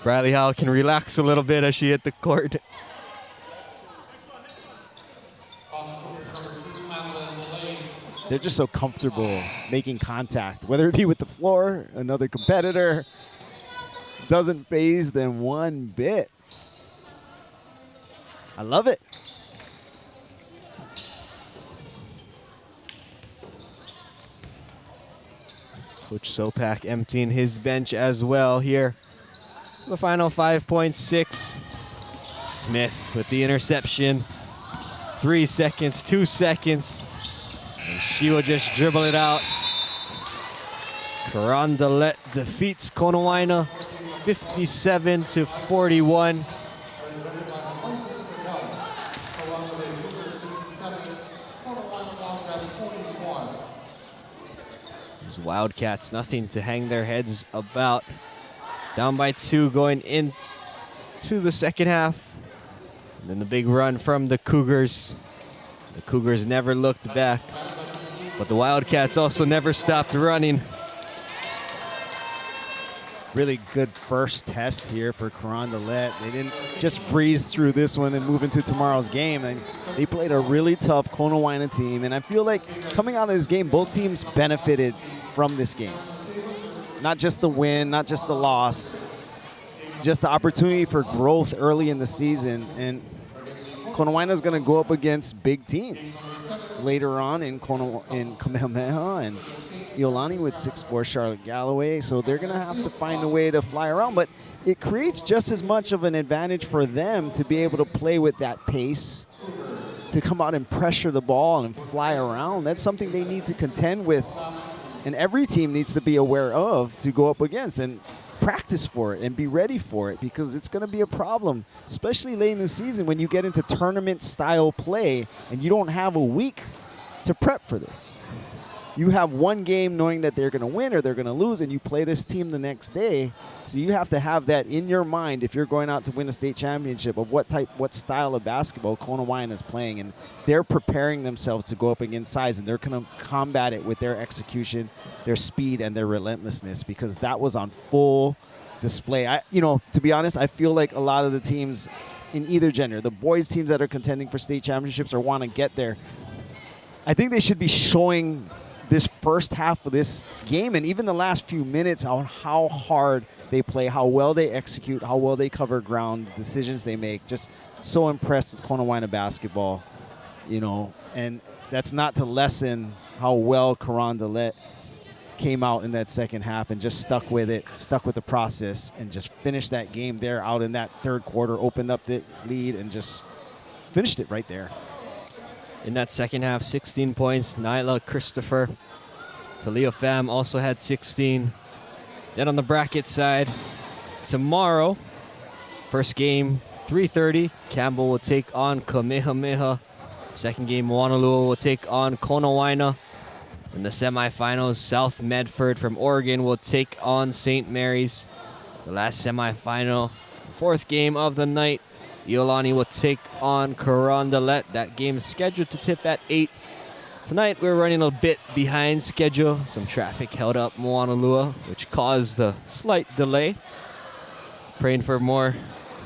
Bradley Howe can relax a little bit as she hit the court. They're just so comfortable making contact, whether it be with the floor, another competitor. Doesn't faze them one bit. I love it. Coach Sopak emptying his bench as well here. The final 5.6. Smith with the interception. 3 seconds, 2 seconds. And she will just dribble it out. Carondelet defeats Konawaena 57-41. These Wildcats, nothing to hang their heads about. Down by 2 going into the second half. And then the big run from the Cougars. The Cougars never looked back, but the Wildcats also never stopped running. Really good first test here for Carondelet. They didn't just breeze through this one and move into tomorrow's game. And they played a really tough Konawaena team, and I feel like coming out of this game, both teams benefited from this game. Not just the win, not just the loss, just the opportunity for growth early in the season. And Konawaena is going to go up against big teams later on in Kamehameha and Iolani with 6'4" Charlotte Galloway. So they're going to have to find a way to fly around. But it creates just as much of an advantage for them to be able to play with that pace, to come out and pressure the ball and fly around. That's something they need to contend with, and every team needs to be aware of to go up against and practice for it and be ready for it, because it's going to be a problem, especially late in the season when you get into tournament-style play and you don't have a week to prep for this. You have one game knowing that they're going to win or they're going to lose, and you play this team the next day. So you have to have that in your mind if you're going out to win a state championship of what style of basketball Konawaena is playing. And they're preparing themselves to go up against size, and they're going to combat it with their execution, their speed, and their relentlessness, because that was on full display. To be honest, I feel like a lot of the teams in either gender, the boys teams that are contending for state championships or want to get there, I think they should be showing this first half of this game and even the last few minutes on how hard they play, how well they execute, how well they cover ground, the decisions they make. Just so impressed with Konawaena basketball, and that's not to lessen how well Carondelet came out in that second half and just stuck with it, stuck with the process, and just finished that game there out in that third quarter, opened up the lead, and just finished it right there. In that second half, 16 points. Nyla Christopher. Talia Pham also had 16. Then on the bracket side, tomorrow, first game, 3:30, Campbell will take on Kamehameha. Second game, Moanalua will take on Konawaena. In the semifinals, South Medford from Oregon will take on St. Mary's. The last semifinal, fourth game of the night, Iolani will take on Carondelet. That game is scheduled to tip at 8. Tonight we're running a bit behind schedule. Some traffic held up Moanalua, which caused a slight delay. Praying for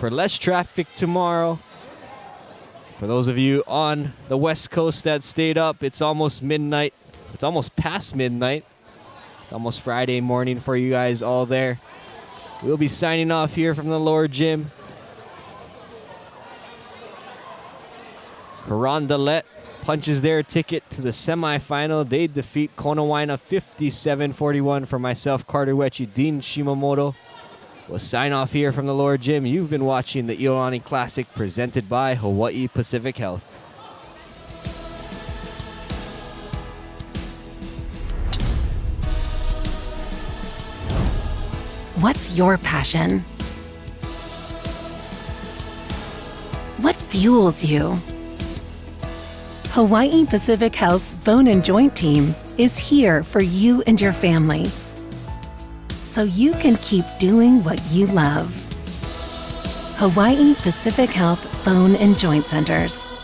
less traffic tomorrow. For those of you on the West Coast that stayed up, it's almost midnight. It's almost past midnight. It's almost Friday morning for you guys all there. We'll be signing off here from the lower gym. Carondelet punches their ticket to the semifinal. They defeat Konawaena 57-41. For myself, Carter Wechi, Dean Shimamoto. We'll sign off here from the lower gym. You've been watching the Iolani Classic presented by Hawaii Pacific Health. What's your passion? What fuels you? Hawaii Pacific Health's Bone and Joint Team is here for you and your family, so you can keep doing what you love. Hawaii Pacific Health Bone and Joint Centers.